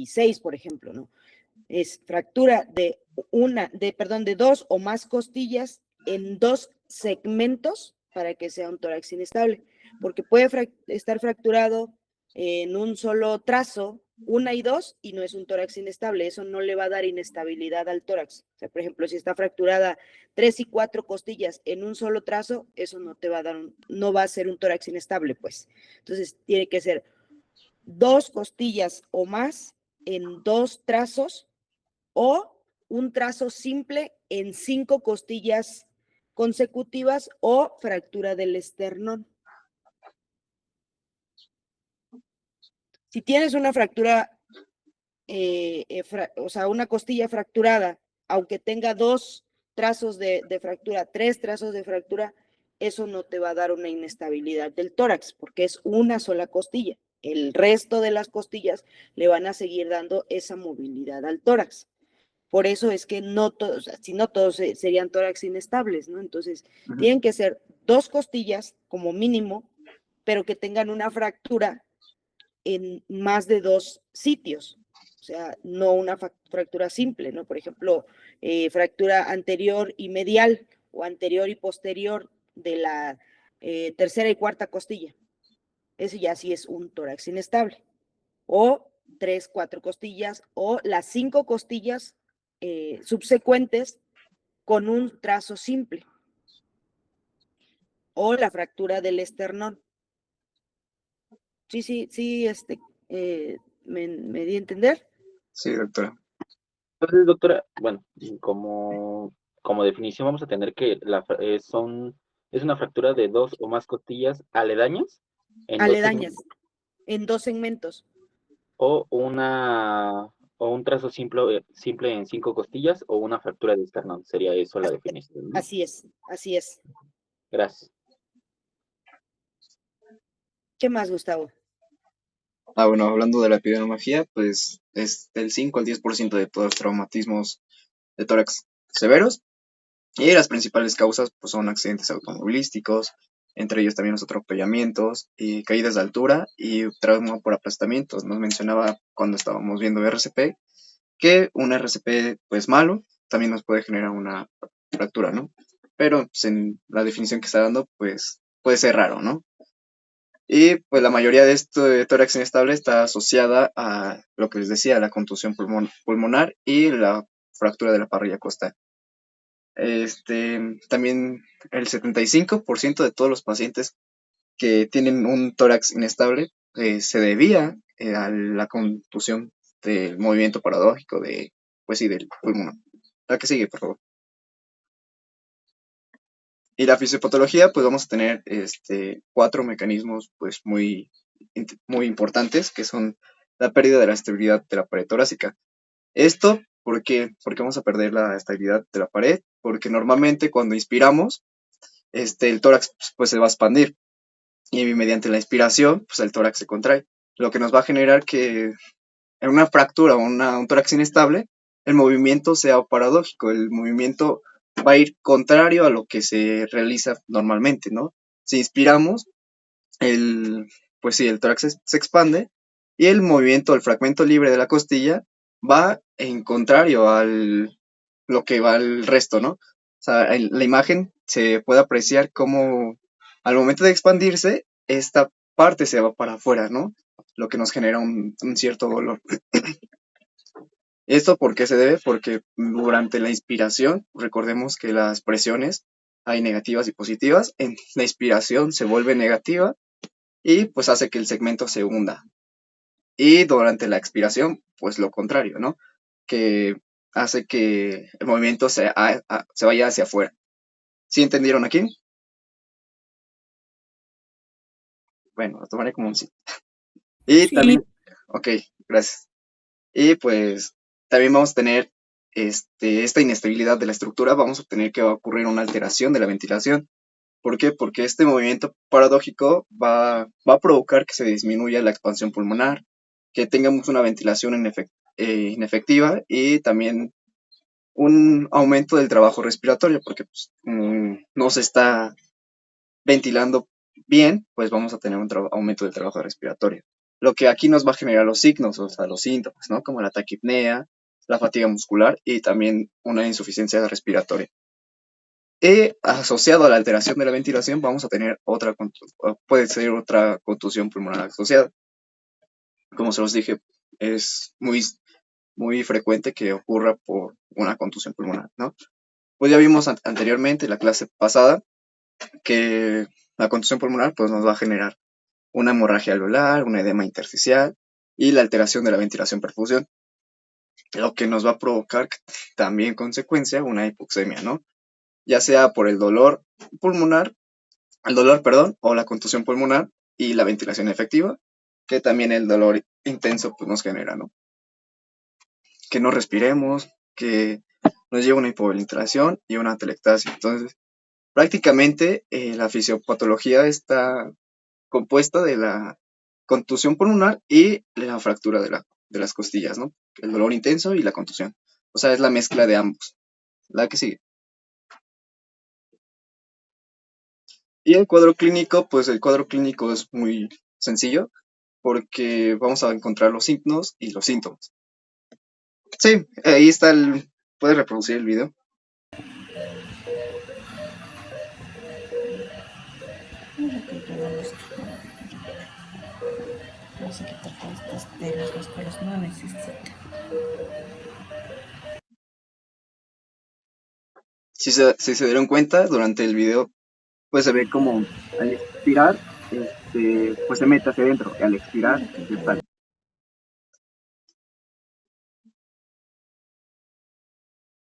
y 6, por ejemplo, ¿no? Es fractura de de 2 o más costillas en 2 segmentos para que sea un tórax inestable, porque puede estar fracturado en un solo trazo, 1 y 2, y no es un tórax inestable. Eso no le va a dar inestabilidad al tórax. O sea, por ejemplo, si está fracturada 3 y 4 costillas en un solo trazo, eso no te va a dar no va a ser un tórax inestable, pues. Entonces, tiene que ser 2 costillas o más en 2 trazos, o un trazo simple en 5 costillas consecutivas, o fractura del esternón. Si tienes una fractura, o sea, una costilla fracturada, aunque tenga 2 trazos de fractura, 3 trazos de fractura, eso no te va a dar una inestabilidad del tórax, porque es una sola costilla. El resto de las costillas le van a seguir dando esa movilidad al tórax. Por eso es que no todos, si no todos serían tórax inestables, ¿no? Entonces, tienen que ser 2 costillas como mínimo, pero que tengan una fractura en más de 2 sitios. O sea, no una fractura simple, ¿no? Por ejemplo, fractura anterior y medial, o anterior y posterior de la tercera y cuarta costilla. Ese ya sí es un tórax inestable. O 3, 4 costillas, o las 5 costillas subsecuentes con un trazo simple, o la fractura del esternón. Sí, me di a entender. Sí, doctora. Entonces, doctora, bueno, como definición vamos a tener que es una fractura de 2 o más costillas aledañas en 2 Aledañas, segmentos, en 2 segmentos. o un trazo simple en 5 costillas, o una fractura de esternón. Sería eso la definición, ¿no? Así es, así es. Gracias. ¿Qué más, Gustavo? Bueno, hablando de la epidemiología, pues es del 5 al 10% de todos los traumatismos de tórax severos, y las principales causas pues son accidentes automovilísticos, entre ellos también los atropellamientos y caídas de altura y trauma por aplastamientos. Nos mencionaba cuando estábamos viendo RCP que un RCP pues malo también nos puede generar una fractura, ¿no? Pero pues, en la definición que está dando pues puede ser raro, ¿no? Y pues la mayoría de esto de tórax inestable está asociada a lo que les decía, la contusión pulmonar y la fractura de la parrilla costal. También el 75% de todos los pacientes que tienen un tórax inestable se debía a la contusión del movimiento paradójico pues sí, del pulmón. La que sigue, por favor. Y la fisiopatología, pues vamos a tener 4 mecanismos pues muy importantes, que son la pérdida de la estabilidad de la pared torácica. Esto, ¿por qué? Porque vamos a perder la estabilidad de la pared, porque normalmente cuando inspiramos, el tórax pues se va a expandir, y mediante la inspiración, pues el tórax se contrae, lo que nos va a generar que en una fractura o un tórax inestable, el movimiento sea paradójico, el movimiento va a ir contrario a lo que se realiza normalmente, ¿no? Si inspiramos, pues sí, el tórax se expande, y el movimiento, el fragmento libre de la costilla va en contrario lo que va al resto, ¿no? O sea, en la imagen se puede apreciar cómo al momento de expandirse, esta parte se va para afuera, ¿no? Lo que nos genera un cierto dolor. ¿Esto por qué se debe? Porque durante la inspiración, recordemos que las presiones hay negativas y positivas. En la inspiración se vuelve negativa y pues hace que el segmento se hunda. Y durante la expiración, pues lo contrario, ¿no? Que hace que el movimiento se vaya hacia afuera. ¿Sí entendieron aquí? Bueno, lo tomaré como un sí. Y Sí. también, ok, gracias. Y pues también vamos a tener esta inestabilidad de la estructura, vamos a tener que ocurrir una alteración de la ventilación. ¿Por qué? Porque este movimiento paradójico va a provocar que se disminuya la expansión pulmonar, que tengamos una ventilación inefectiva, y también un aumento del trabajo respiratorio, porque pues, no se está ventilando bien, pues vamos a tener un aumento del trabajo respiratorio. lo que aquí nos va a generar los signos, o sea, los síntomas, ¿no? Como la taquipnea, la fatiga muscular y también una insuficiencia respiratoria. Y asociado a la alteración de la ventilación vamos a tener puede ser otra contusión pulmonar asociada. Como se los dije, es muy frecuente que ocurra por una contusión pulmonar, ¿no? Pues ya vimos anteriormente en la clase pasada que la contusión pulmonar pues nos va a generar una hemorragia alveolar, un edema intersticial y la alteración de la ventilación-perfusión, lo que nos va a provocar también consecuencia una hipoxemia, ¿no? Ya sea por perdón, o la contusión pulmonar y la ventilación efectiva, que también el dolor intenso pues nos genera, ¿no? Que no respiremos, que nos lleva una hipoventilación y una atelectasia. Entonces, prácticamente la fisiopatología está compuesta de la contusión pulmonar y la fractura de las costillas, ¿no? El dolor intenso y la contusión. O sea, es la mezcla de ambos. La que sigue. Y el cuadro clínico, pues el cuadro clínico es muy sencillo porque vamos a encontrar los signos y los síntomas. Sí, ahí está puedes reproducir el video. Vamos a quitar todas estas telas, las cuales no necesita. Si se dieron cuenta, durante el video, pues se ve como al expirar, pues se mete hacia adentro, y al expirar, se sale.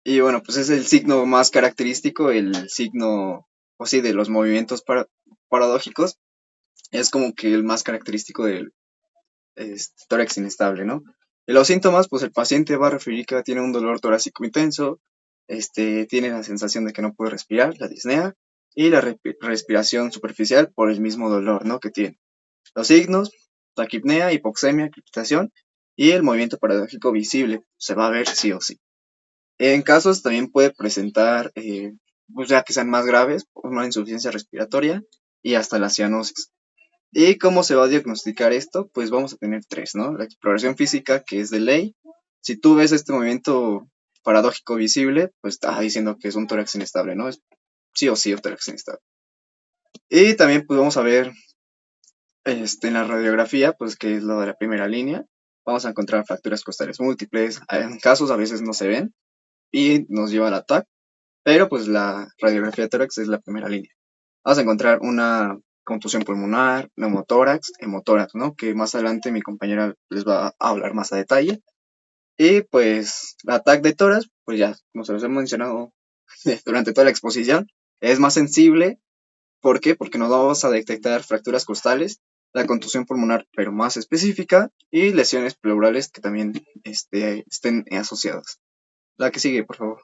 Y bueno, pues es el signo más característico, el signo, o sí, de los movimientos paradójicos, es como que el más característico del tórax inestable, ¿no? Y los síntomas, pues el paciente va a referir que tiene un dolor torácico intenso, tiene la sensación de que no puede respirar, la disnea, y la respiración superficial por el mismo dolor, ¿no? Que tiene. Los signos, taquipnea, hipoxemia, crepitación y el movimiento paradójico visible, se va a ver sí o sí. En casos también puede presentar, pues ya que sean más graves, una insuficiencia respiratoria y hasta la cianosis. ¿Y cómo se va a diagnosticar esto? Pues vamos a tener tres, ¿no? La exploración física, que es de ley. Si tú ves este movimiento paradójico visible, pues está diciendo que es un tórax inestable, ¿no? Es sí o sí un tórax inestable. Y también pues vamos a ver en la radiografía, pues que es lo de la primera línea. Vamos a encontrar fracturas costales múltiples. En casos a veces no se ven y nos lleva al ataque, pero pues la radiografía de tórax es la primera línea. Vamos a encontrar una contusión pulmonar, neumotórax, hemotórax, ¿no? Que más adelante mi compañera les va a hablar más a detalle. Y pues la ataque de tórax, pues ya, como se los he mencionado durante toda la exposición, es más sensible. ¿Por qué? Porque nos vamos a detectar fracturas costales, la contusión pulmonar, pero más específica, y lesiones pleurales que también estén asociadas. La que sigue, por favor.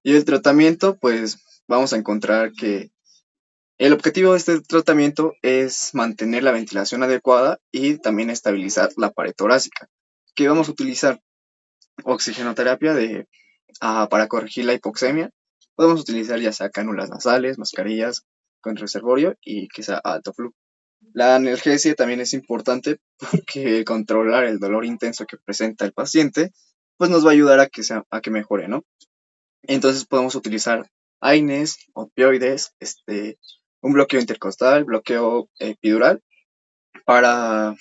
Y el tratamiento, pues vamos a encontrar que el objetivo de este tratamiento es mantener la ventilación adecuada y también estabilizar la pared torácica. ¿Qué vamos a utilizar? Oxigenoterapia para corregir la hipoxemia. Podemos utilizar ya sea cánulas nasales, mascarillas con reservorio y que sea alto flujo. La analgesia también es importante porque controlar el dolor intenso que presenta el paciente pues nos va a ayudar a que mejore, ¿no? Entonces podemos utilizar AINES, opioides, un bloqueo intercostal, bloqueo epidural, para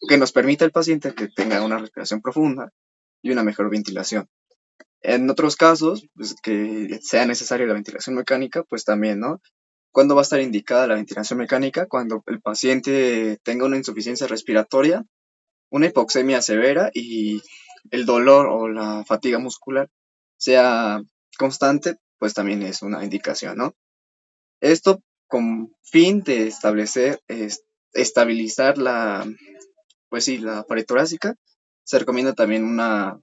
que nos permita al paciente que tenga una respiración profunda y una mejor ventilación. En otros casos, pues, que sea necesaria la ventilación mecánica, pues también, ¿no? ¿Cuándo va a estar indicada la ventilación mecánica? Cuando el paciente tenga una insuficiencia respiratoria, una hipoxemia severa y el dolor o la fatiga muscular sea constante, pues también es una indicación, ¿no? Esto con fin de estabilizar pues sí, la pared torácica. Se recomienda también una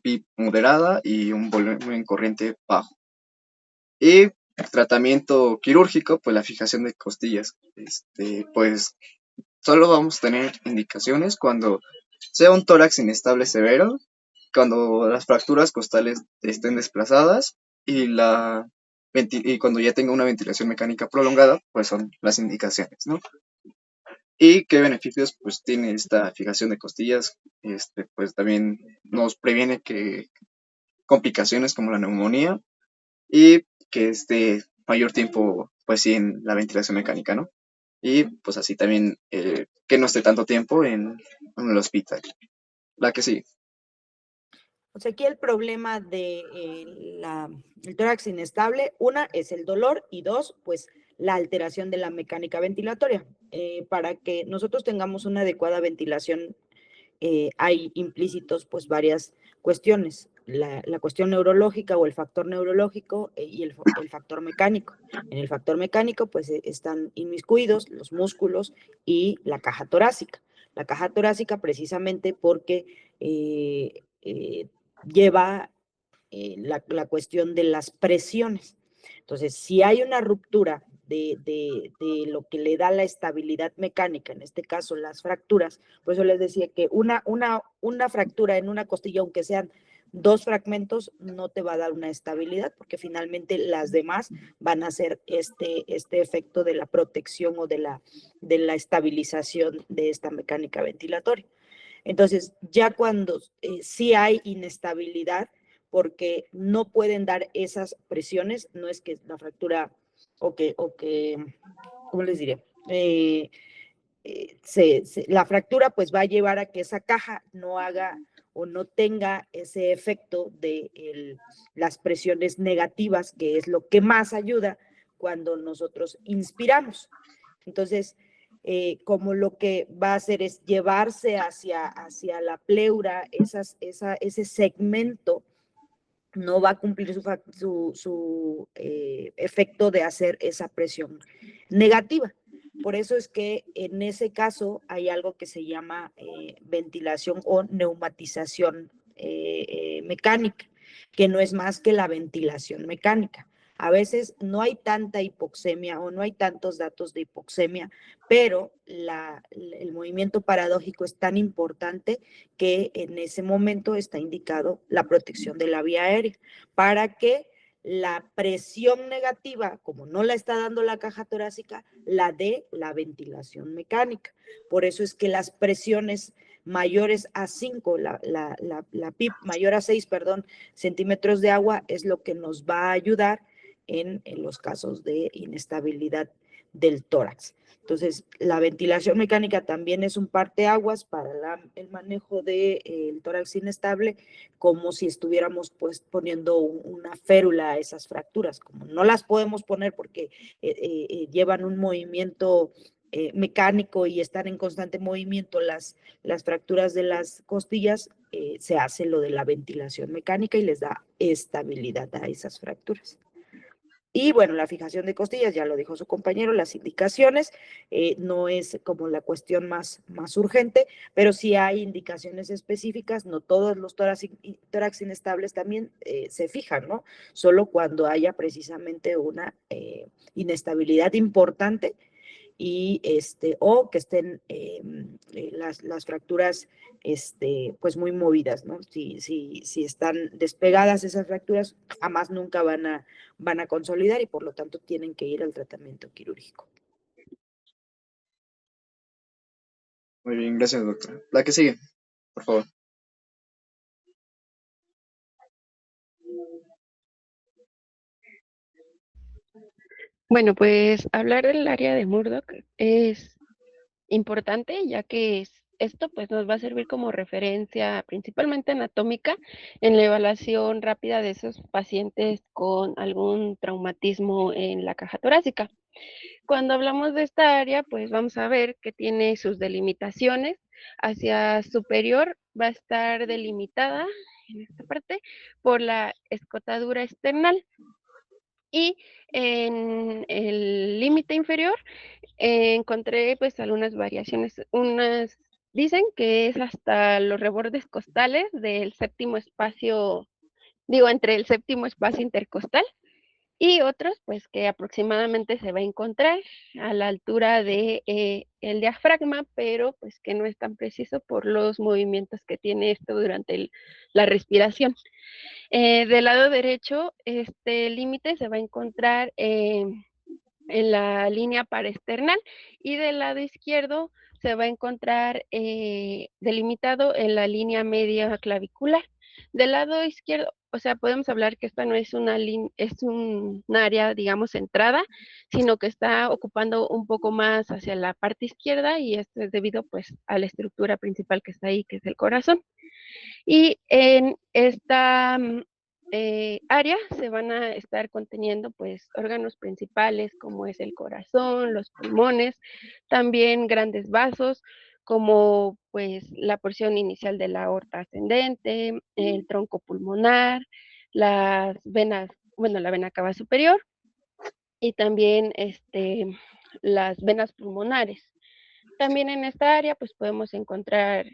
PIP moderada y un volumen corriente bajo. Y tratamiento quirúrgico, pues la fijación de costillas. Pues solo vamos a tener indicaciones cuando sea un tórax inestable severo, cuando las fracturas costales estén desplazadas y y cuando ya tenga una ventilación mecánica prolongada, pues son las indicaciones, ¿no? ¿Y qué beneficios pues tiene esta fijación de costillas? Pues también nos previene que complicaciones como la neumonía y que esté mayor tiempo pues sí en la ventilación mecánica, ¿no? Y pues así también que no esté tanto tiempo en el hospital. La que sí. O sea, aquí el problema de el tórax inestable, una es el dolor y dos, pues la alteración de la mecánica ventilatoria. Para que nosotros tengamos una adecuada ventilación, hay implícitos pues varias cuestiones. La cuestión neurológica o el factor neurológico y el factor mecánico. En el factor mecánico pues están inmiscuidos los músculos y la caja torácica. La caja torácica precisamente porque lleva la cuestión de las presiones. Entonces, si hay una ruptura de lo que le da la estabilidad mecánica, en este caso las fracturas, por eso les decía que una fractura en una costilla, aunque sean dos fragmentos, no te va a dar una estabilidad, porque finalmente las demás van a hacer este efecto de la protección o de la estabilización de esta mecánica ventilatoria. Entonces, ya cuando sí hay inestabilidad, porque no pueden dar esas presiones, no es que la fractura ¿cómo les diré? La fractura pues va a llevar a que esa caja no haga o no tenga ese efecto de las presiones negativas, que es lo que más ayuda cuando nosotros inspiramos. Entonces, como lo que va a hacer es llevarse hacia la pleura, ese segmento no va a cumplir su efecto de hacer esa presión negativa. Por eso es que en ese caso hay algo que se llama ventilación o neumatización mecánica, que no es más que la ventilación mecánica. A veces no hay tanta hipoxemia o no hay tantos datos de hipoxemia, pero el movimiento paradójico es tan importante que en ese momento está indicado la protección de la vía aérea para que la presión negativa, como no la está dando la caja torácica, la dé la ventilación mecánica. Por eso es que las presiones mayores a 5, la PIP mayor a 6, perdón, centímetros de agua es lo que nos va a ayudar en los casos de inestabilidad del tórax. Entonces, la ventilación mecánica también es un parteaguas para el manejo del tórax inestable, como si estuviéramos pues poniendo una férula a esas fracturas. Como no las podemos poner porque llevan un movimiento mecánico y están en constante movimiento las fracturas de las costillas, se hace lo de la ventilación mecánica y les da estabilidad a esas fracturas. Y bueno, la fijación de costillas, ya lo dijo su compañero, las indicaciones, no es como la cuestión más urgente, pero sí hay indicaciones específicas, no todos los tórax inestables también se fijan, ¿no? Solo cuando haya precisamente una inestabilidad importante y o que estén las fracturas pues muy movidas, ¿no? Si están despegadas esas fracturas, jamás nunca van a consolidar y por lo tanto tienen que ir al tratamiento quirúrgico. Muy bien, gracias, doctora. La que sigue, por favor. Bueno, pues hablar del área de Murdoch es importante, ya que esto pues nos va a servir como referencia principalmente anatómica en la evaluación rápida de esos pacientes con algún traumatismo en la caja torácica. Cuando hablamos de esta área, pues vamos a ver que tiene sus delimitaciones. Hacia superior va a estar delimitada en esta parte por la escotadura external y en el límite inferior encontré pues algunas variaciones. Unas dicen que es hasta los rebordes costales del séptimo espacio, digo, entre el séptimo espacio intercostal, y otros pues que aproximadamente se va a encontrar a la altura de el diafragma, pero pues que no es tan preciso por los movimientos que tiene esto durante la respiración. Del lado derecho, este límite se va a encontrar en la línea paraesternal, y del lado izquierdo se va a encontrar delimitado en la línea media clavicular. Del lado izquierdo, o sea, podemos hablar que esta no es es un área, digamos, centrada, sino que está ocupando un poco más hacia la parte izquierda, y esto es debido pues a la estructura principal que está ahí, que es el corazón. Y en esta área se van a estar conteniendo pues órganos principales como es el corazón, los pulmones, también grandes vasos como pues la porción inicial de la aorta ascendente, el tronco pulmonar, las venas, bueno, la vena cava superior, y también las venas pulmonares. También en esta área pues podemos encontrar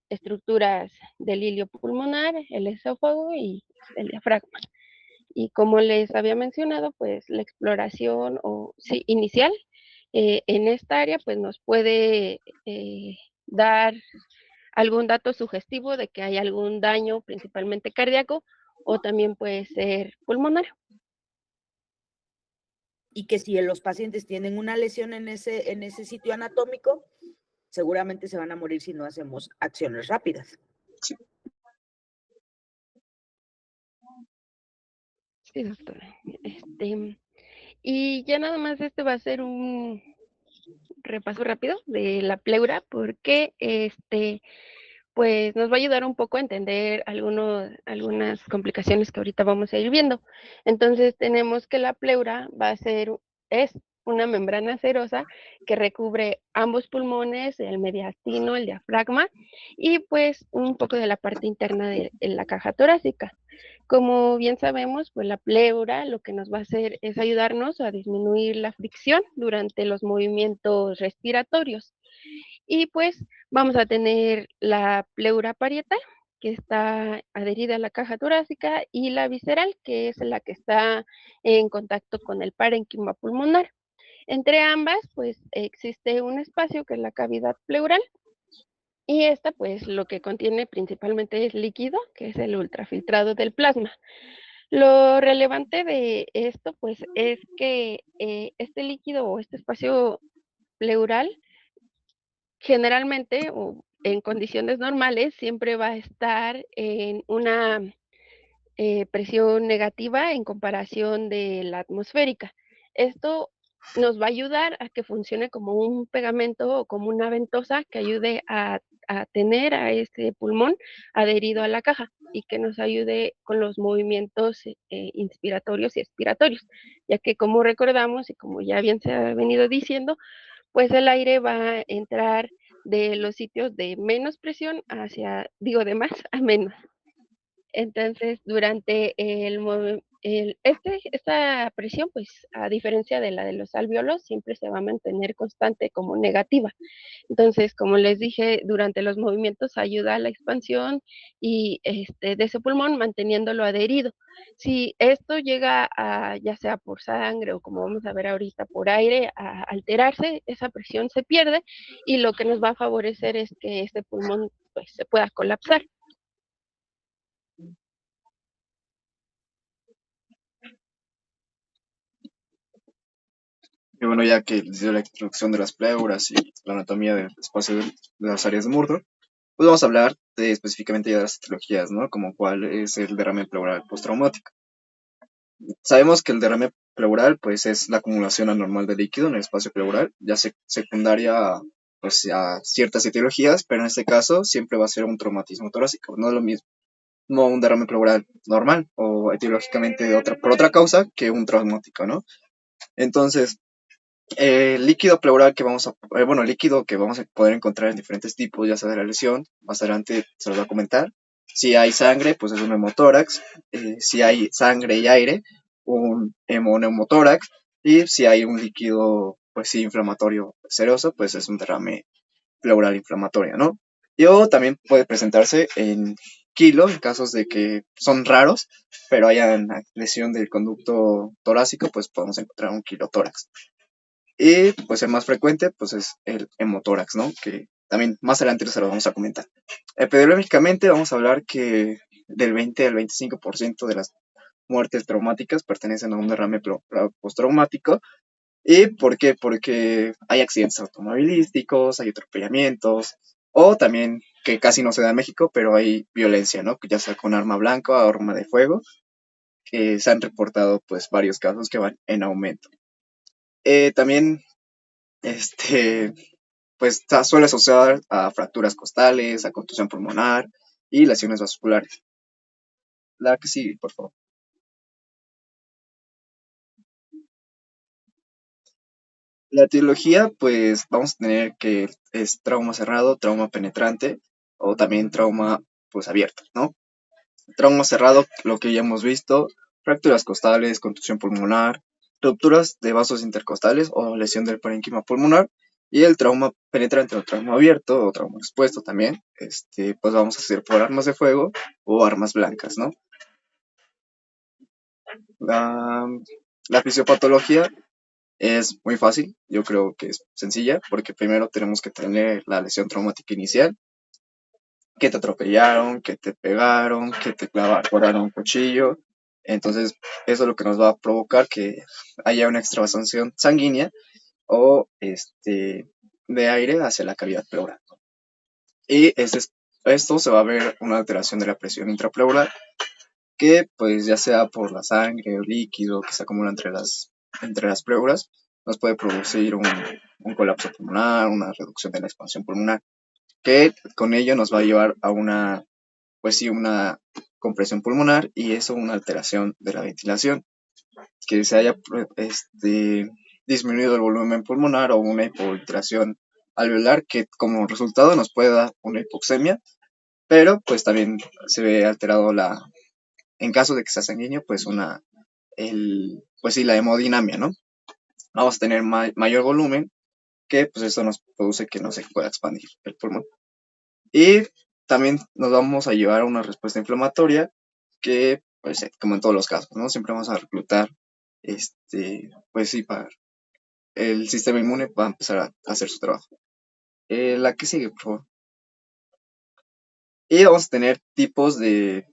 estructuras del hilio pulmonar, el esófago y el diafragma. Y como les había mencionado, pues la exploración inicial en esta área pues nos puede dar algún dato sugestivo de que hay algún daño principalmente cardíaco, o también puede ser pulmonar. Y que si los pacientes tienen una lesión en ese sitio anatómico, seguramente se van a morir si no hacemos acciones rápidas. Sí, doctora. Y ya nada más va a ser un repaso rápido de la pleura, porque pues nos va a ayudar un poco a entender algunas complicaciones que ahorita vamos a ir viendo. Entonces tenemos que la pleura es una membrana serosa que recubre ambos pulmones, el mediastino, el diafragma, y pues un poco de la parte interna de la caja torácica. Como bien sabemos, pues la pleura lo que nos va a hacer es ayudarnos a disminuir la fricción durante los movimientos respiratorios. Y pues vamos a tener la pleura parietal, que está adherida a la caja torácica, y la visceral, que es la que está en contacto con el parénquima pulmonar. Entre ambas, pues existe un espacio que es la cavidad pleural, y esta, pues lo que contiene principalmente es líquido, que es el ultrafiltrado del plasma. Lo relevante de esto, pues, es que este líquido o este espacio pleural generalmente o en condiciones normales siempre va a estar en una presión negativa en comparación de la atmosférica. Esto nos va a ayudar a que funcione como un pegamento o como una ventosa que ayude a tener a ese pulmón adherido a la caja, y que nos ayude con los movimientos inspiratorios y expiratorios, ya que como recordamos y como ya bien se ha venido diciendo, pues el aire va a entrar de los sitios de menos presión de más a menos. Entonces, durante esta presión, pues a diferencia de la de los alvéolos, siempre se va a mantener constante como negativa. Entonces, como les dije, durante los movimientos ayuda a la expansión y de ese pulmón manteniéndolo adherido. Si esto llega a, ya sea por sangre o como vamos a ver ahorita por aire, a alterarse, esa presión se pierde, y lo que nos va a favorecer es que este pulmón pues se pueda colapsar. Y bueno, ya que les dio la introducción de las pleuras y la anatomía del espacio de las áreas de Murdoch, pues vamos a hablar específicamente ya de las etiologías, ¿no? Como cuál es el derrame pleural postraumático. Sabemos que el derrame pleural, pues, es la acumulación anormal de líquido en el espacio pleural, ya secundaria pues, a ciertas etiologías, pero en este caso siempre va a ser un traumatismo torácico, no es lo mismo, no un derrame pleural normal o etiológicamente por otra causa que un traumático, ¿no? Entonces, el líquido pleural el líquido que vamos a poder encontrar en diferentes tipos, ya sea de la lesión, más adelante se los voy a comentar. Si hay sangre, pues es un hemotórax. Si hay sangre y aire, un hemoneumotórax. Y si hay un líquido, pues sí, inflamatorio seroso, pues es un derrame pleural inflamatorio, ¿no? Y o también puede presentarse en kilo en casos de que son raros, pero haya una lesión del conducto torácico, pues podemos encontrar un kilotórax. Y pues el más frecuente pues es el hemotórax, ¿no? Que también más adelante se lo vamos a comentar. Epidemiológicamente vamos a hablar que del 20 al 25% de las muertes traumáticas pertenecen a un derrame postraumático. ¿Y por qué? Porque hay accidentes automovilísticos, hay atropellamientos, o también, que casi no se da en México, pero hay violencia, ¿no? Ya sea con arma blanca o arma de fuego, que se han reportado pues varios casos que van en aumento. También, este, pues suele asociar a fracturas costales, a contusión pulmonar y lesiones vasculares. La que sigue, por favor. La etiología, pues vamos a tener que es trauma cerrado, trauma penetrante o también trauma pues abierto, ¿no? Trauma cerrado, lo que ya hemos visto, fracturas costales, contusión pulmonar, rupturas de vasos intercostales o lesión del parénquima pulmonar. Y el trauma penetrante o trauma abierto o trauma expuesto también, pues vamos a hacer por armas de fuego o armas blancas, ¿no? La, la fisiopatología es muy fácil, yo creo que es sencilla, porque primero tenemos que tener la lesión traumática inicial, que te atropellaron, que te pegaron, que te clavaron un cuchillo. Entonces, eso es lo que nos va a provocar que haya una extravasación sanguínea o de aire hacia la cavidad pleural. Y esto se va a ver una alteración de la presión intrapleural, que pues ya sea por la sangre o líquido que se acumula entre las pleuras, nos puede producir un colapso pulmonar, una reducción de la expansión pulmonar, que con ello nos va a llevar a pues sí, una compresión pulmonar y eso una alteración de la ventilación, que se haya disminuido el volumen pulmonar o una hipoventilación alveolar, que como resultado nos puede dar una hipoxemia, pero pues también se ve alterado en caso de que sea sanguíneo, pues pues sí, la hemodinamia, ¿no? Vamos a tener mayor volumen, que pues eso nos produce que no se pueda expandir el pulmón. Y también nos vamos a llevar a una respuesta inflamatoria que, pues, como en todos los casos, ¿no? Siempre vamos a reclutar, pues sí, para el sistema inmune va a empezar a hacer su trabajo. La que sigue, por favor. Y vamos a tener tipos de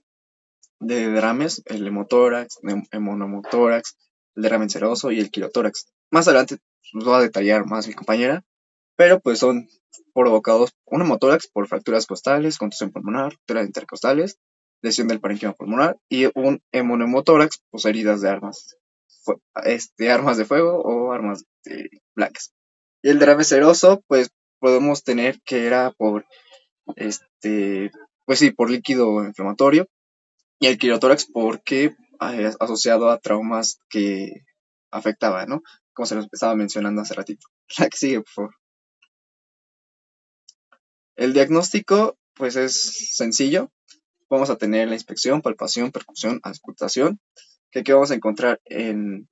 derrames, el hemotórax, el monomotórax, el derrame seroso y el quirotórax. Más adelante nos va a detallar más mi compañera, pero pues son provocados un hemotórax por fracturas costales, contusión pulmonar, fracturas intercostales, lesión del parénquima pulmonar y un hemonemótórax, pues heridas de armas de fuego o armas blancas. Y el derrame seroso, pues podemos tener que era por, pues sí, por líquido inflamatorio, y el quirotórax porque asociado a traumas que afectaban, ¿no? Como se los estaba mencionando hace ratito. La que sigue, por favor. El diagnóstico, pues es sencillo. Vamos a tener la inspección, palpación, percusión, auscultación. ¿Qué vamos a encontrar en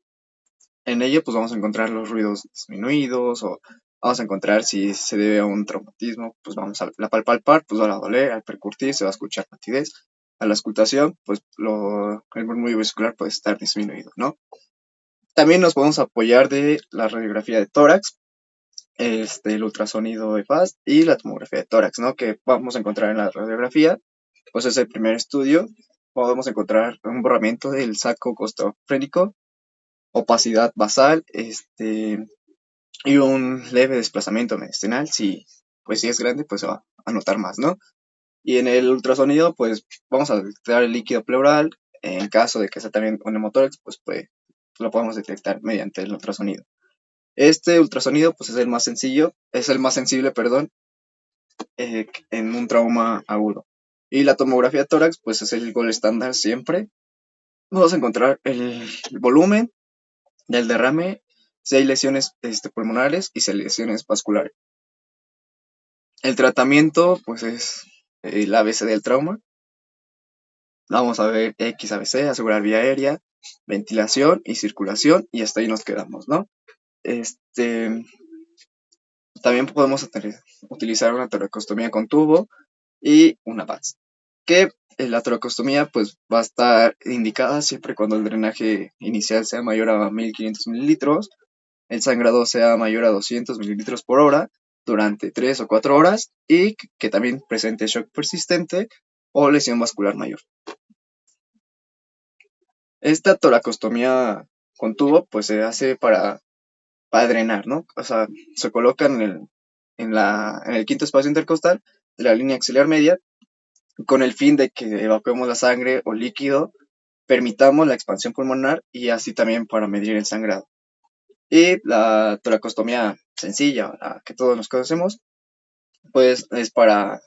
ello? Pues vamos a encontrar los ruidos disminuidos o vamos a encontrar si se debe a un traumatismo, pues vamos a la palpar, pues va a doler, al percutir se va a escuchar nitidez, a la auscultación, pues el murmullo vesicular puede estar disminuido, ¿no? También nos podemos apoyar de la radiografía de tórax, el ultrasonido de FAST y la tomografía de tórax, ¿no? Que vamos a encontrar en la radiografía, pues es el primer estudio. Podemos encontrar un borramiento del saco costofrénico, opacidad basal, y un leve desplazamiento mediastinal. Pues si es grande, pues se va a notar más, ¿no? Y en el ultrasonido, pues vamos a detectar el líquido pleural. En caso de que sea también un hemotórax, pues lo podemos detectar mediante el ultrasonido. Este ultrasonido, pues es el más sencillo, es el más sensible, perdón, en un trauma agudo. Y la tomografía de tórax, pues es el gol estándar siempre. Vamos a encontrar el volumen del derrame, si hay lesiones pulmonares y si hay lesiones vasculares. El tratamiento, pues es el ABC del trauma. Vamos a ver XABC, asegurar vía aérea, ventilación y circulación, y hasta ahí nos quedamos, ¿no? También podemos utilizar una torecostomía con tubo y una VATS. que la toracostomía pues va a estar indicada siempre cuando el drenaje inicial sea mayor a 1500 mililitros, el sangrado sea mayor a 200 mililitros por hora durante 3 o 4 horas y que también presente shock persistente o lesión vascular mayor. Esta toracostomía con tubo pues se hace para drenar, ¿no? O sea, se coloca en el quinto espacio intercostal de la línea axilar media con el fin de que evacuemos la sangre o líquido, permitamos la expansión pulmonar y así también para medir el sangrado. Y la toracostomía sencilla, la que todos nos conocemos, pues es para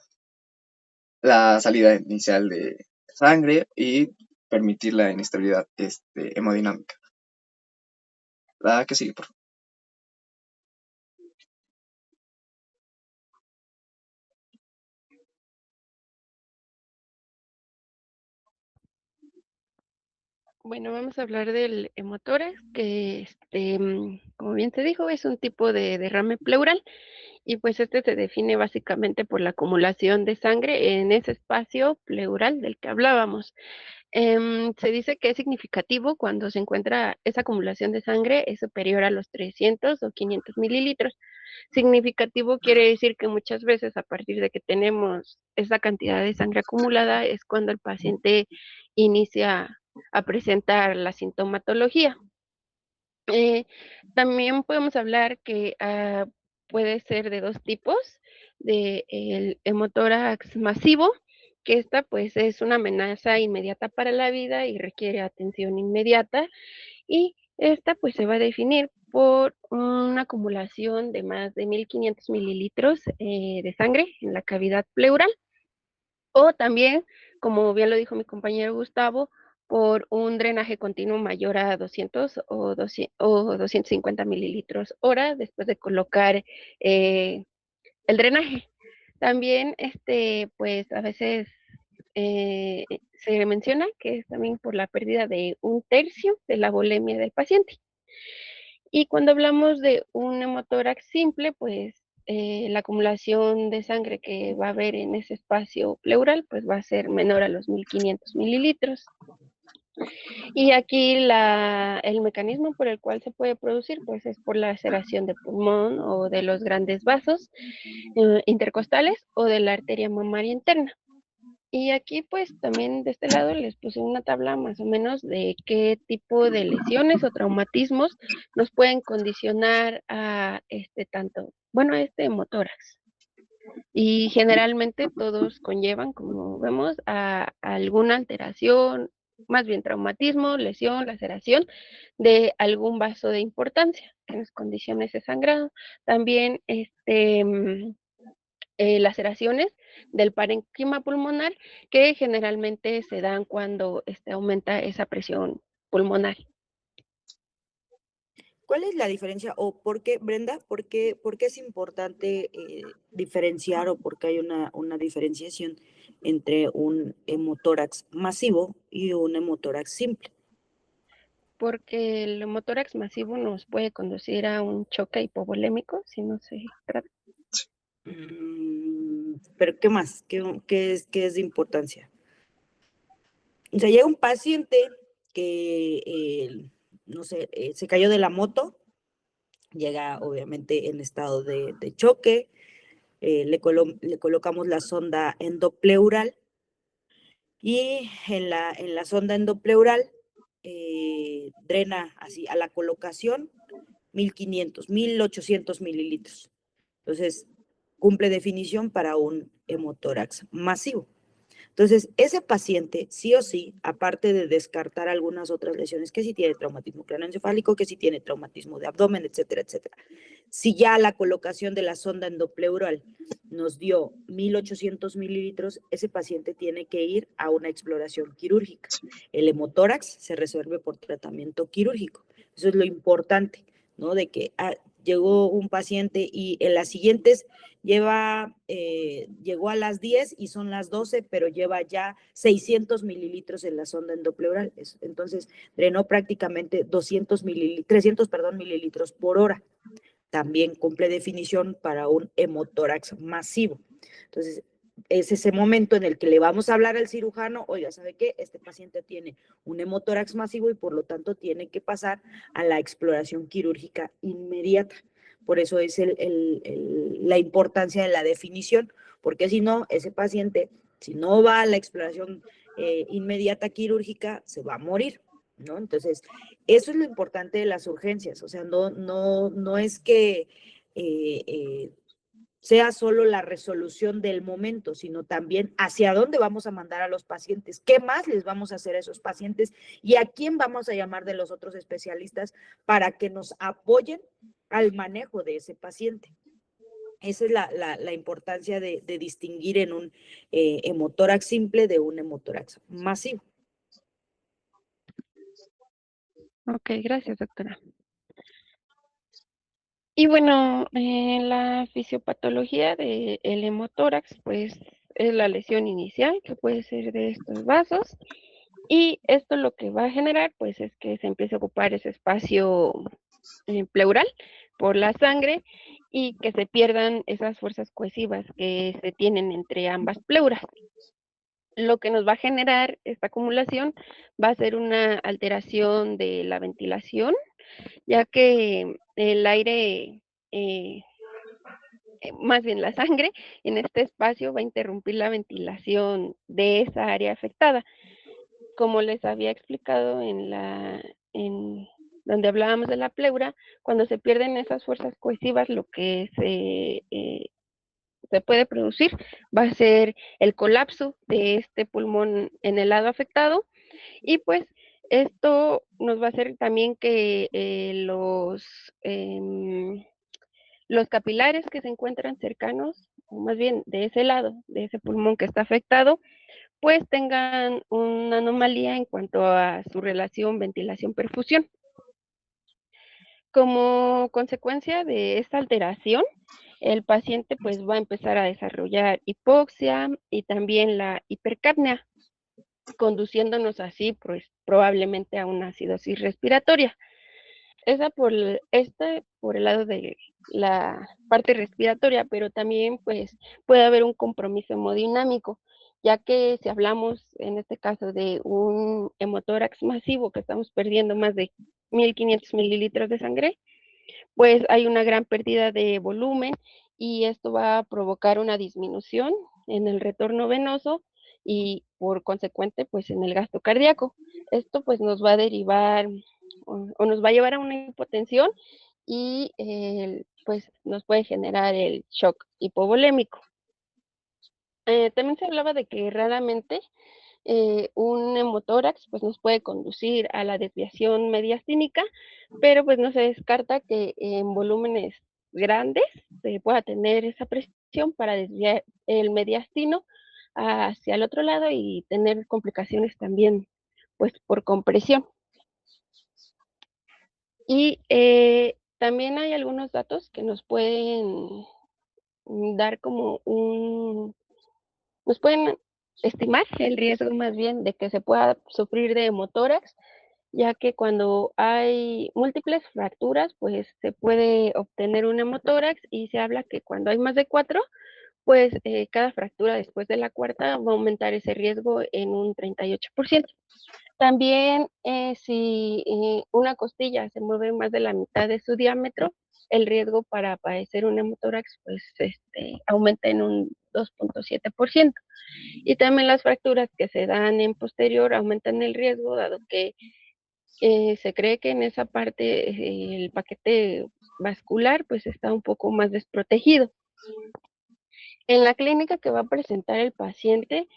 la salida inicial de sangre y permitir la inestabilidad hemodinámica. La que sigue, por favor. Bueno, vamos a hablar del hemotórax, que como bien se dijo, es un tipo de derrame pleural y pues este se define básicamente por la acumulación de sangre en ese espacio pleural del que hablábamos. Se dice que es significativo cuando se encuentra esa acumulación de sangre es superior a los 300 o 500 mililitros. Significativo quiere decir que muchas veces a partir de que tenemos esa cantidad de sangre acumulada es cuando el paciente inicia a presentar la sintomatología. También podemos hablar que puede ser de dos tipos, de el hemotórax masivo, que esta pues es una amenaza inmediata para la vida y requiere atención inmediata, y esta pues se va a definir por una acumulación de más de 1500 mililitros de sangre en la cavidad pleural, o también, como bien lo dijo mi compañero Gustavo, por un drenaje continuo mayor a 200 o 250 mililitros hora después de colocar el drenaje. También, pues a veces se menciona que es también por la pérdida de un tercio de la volemia del paciente. Y cuando hablamos de un hemotórax simple, pues la acumulación de sangre que va a haber en ese espacio pleural, pues va a ser menor a los 1500 mililitros. Y aquí el mecanismo por el cual se puede producir, pues es por la laceración de pulmón o de los grandes vasos intercostales o de la arteria mamaria interna. Y aquí pues también de este lado les puse una tabla más o menos de qué tipo de lesiones o traumatismos nos pueden condicionar a a este hemotórax. Y generalmente todos conllevan, como vemos, a alguna alteración, más bien traumatismo, lesión, laceración de algún vaso de importancia que nos condicione ese sangrado. También laceraciones del parénquima pulmonar que generalmente se dan cuando aumenta esa presión pulmonar. ¿Cuál es la diferencia o por qué, Brenda, por qué es importante diferenciar o por qué hay una diferenciación entre un hemotórax masivo y un hemotórax simple? Porque el hemotórax masivo nos puede conducir a un choque hipovolémico si no se trata. Pero ¿qué más? ¿Qué es de importancia? O sea, llega un paciente que, no sé, se cayó de la moto, llega obviamente en estado de choque, le colocamos la sonda endopleural y en la sonda endopleural drena así a la colocación 1500, 1800 mililitros. Entonces, cumple definición para un hemotórax masivo. Entonces, ese paciente, sí o sí, aparte de descartar algunas otras lesiones, que sí tiene traumatismo craneoencefálico, que sí tiene traumatismo de abdomen, etcétera, etcétera. Si ya la colocación de la sonda endopleural nos dio 1800 mililitros, ese paciente tiene que ir a una exploración quirúrgica. El hemotórax se resuelve por tratamiento quirúrgico. Eso es lo importante, ¿no? De que llegó un paciente y en las siguientes llegó a las 10 y son las 12, pero lleva ya 600 mililitros en la sonda endopleural. Entonces, drenó prácticamente 300 mililitros por hora. También cumple definición para un hemotórax masivo. Entonces, es ese momento en el que le vamos a hablar al cirujano, oiga, ¿sabe qué? Este paciente tiene un hemotórax masivo y por lo tanto tiene que pasar a la exploración quirúrgica inmediata. Por eso es la importancia de la definición, porque si no, ese paciente, si no va a la exploración inmediata quirúrgica, se va a morir, ¿no? Entonces, eso es lo importante de las urgencias, o sea, no es que sea solo la resolución del momento, sino también hacia dónde vamos a mandar a los pacientes, qué más les vamos a hacer a esos pacientes y a quién vamos a llamar de los otros especialistas para que nos apoyen al manejo de ese paciente. Esa es la importancia de distinguir en un hemotórax simple de un hemotórax masivo. Ok, gracias, doctora. Y bueno, la fisiopatología del hemotórax, pues es la lesión inicial, que puede ser de estos vasos, y esto lo que va a generar, pues es que se empiece a ocupar ese espacio pleural por la sangre y que se pierdan esas fuerzas cohesivas que se tienen entre ambas pleuras. Lo que nos va a generar esta acumulación va a ser una alteración de la ventilación, ya que el aire, más bien la sangre, en este espacio va a interrumpir la ventilación de esa área afectada. Como les había explicado en donde hablábamos de la pleura, cuando se pierden esas fuerzas cohesivas, lo que se puede producir va a ser el colapso de este pulmón en el lado afectado, y pues esto nos va a hacer también que los capilares que se encuentran cercanos, o más bien de ese lado, de ese pulmón que está afectado, pues tengan una anomalía en cuanto a su relación ventilación-perfusión. Como consecuencia de esta alteración, el paciente pues va a empezar a desarrollar hipoxia y también la hipercapnia, conduciéndonos así pues probablemente a una acidosis respiratoria. Por el lado de la parte respiratoria, pero también pues puede haber un compromiso hemodinámico, ya que si hablamos en este caso de un hemotórax masivo que estamos perdiendo más de 1500 mililitros de sangre, pues hay una gran pérdida de volumen y esto va a provocar una disminución en el retorno venoso y por consecuente pues en el gasto cardíaco. Esto pues nos va a derivar o nos va a llevar a una hipotensión y pues nos puede generar el shock hipovolémico. También se hablaba de que raramente un hemotórax pues nos puede conducir a la desviación mediastínica, pero pues no se descarta que en volúmenes grandes se pueda tener esa presión para desviar el mediastino hacia el otro lado y tener complicaciones también pues por compresión. Y también hay algunos datos que nos pueden dar como nos pueden estimar el riesgo más bien de que se pueda sufrir de hemotórax, ya que cuando hay múltiples fracturas, pues se puede obtener un hemotórax y se habla que cuando hay más de 4, pues cada fractura después de la cuarta va a aumentar ese riesgo en un 38%. También si una costilla se mueve más de la mitad de su diámetro, el riesgo para padecer un hemotórax pues aumenta en un 2.7%. Y también las fracturas que se dan en posterior aumentan el riesgo, dado que se cree que en esa parte el paquete vascular pues está un poco más desprotegido. En la clínica que va a presentar el paciente,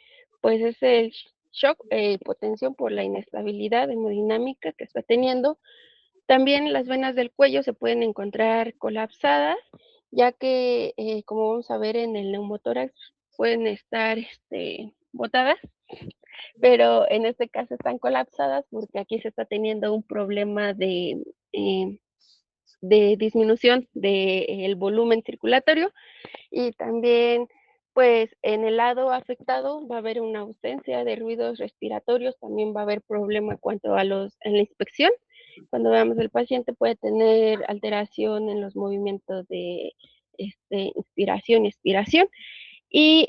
pues es el shock, hipotensión por la inestabilidad hemodinámica que está teniendo. También las venas del cuello se pueden encontrar colapsadas, ya que, como vamos a ver en el neumotórax, pueden estar botadas, pero en este caso están colapsadas porque aquí se está teniendo un problema de disminución del volumen circulatorio, y también pues en el lado afectado va a haber una ausencia de ruidos respiratorios, también va a haber problema en cuanto a en la inspección. Cuando veamos el paciente puede tener alteración en los movimientos de inspiración y expiración, Y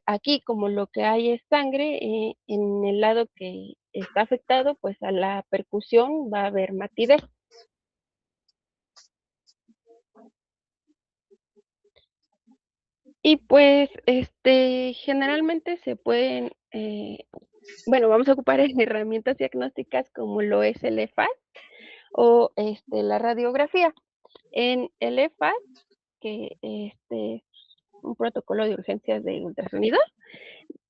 aquí, como lo que hay es sangre, en el lado que está afectado, pues a la percusión va a haber matidez. Y pues, generalmente se pueden, bueno, vamos a ocupar herramientas diagnósticas como lo es el EFAS o la radiografía. En el EFAS, que es un protocolo de urgencias de ultrasonido,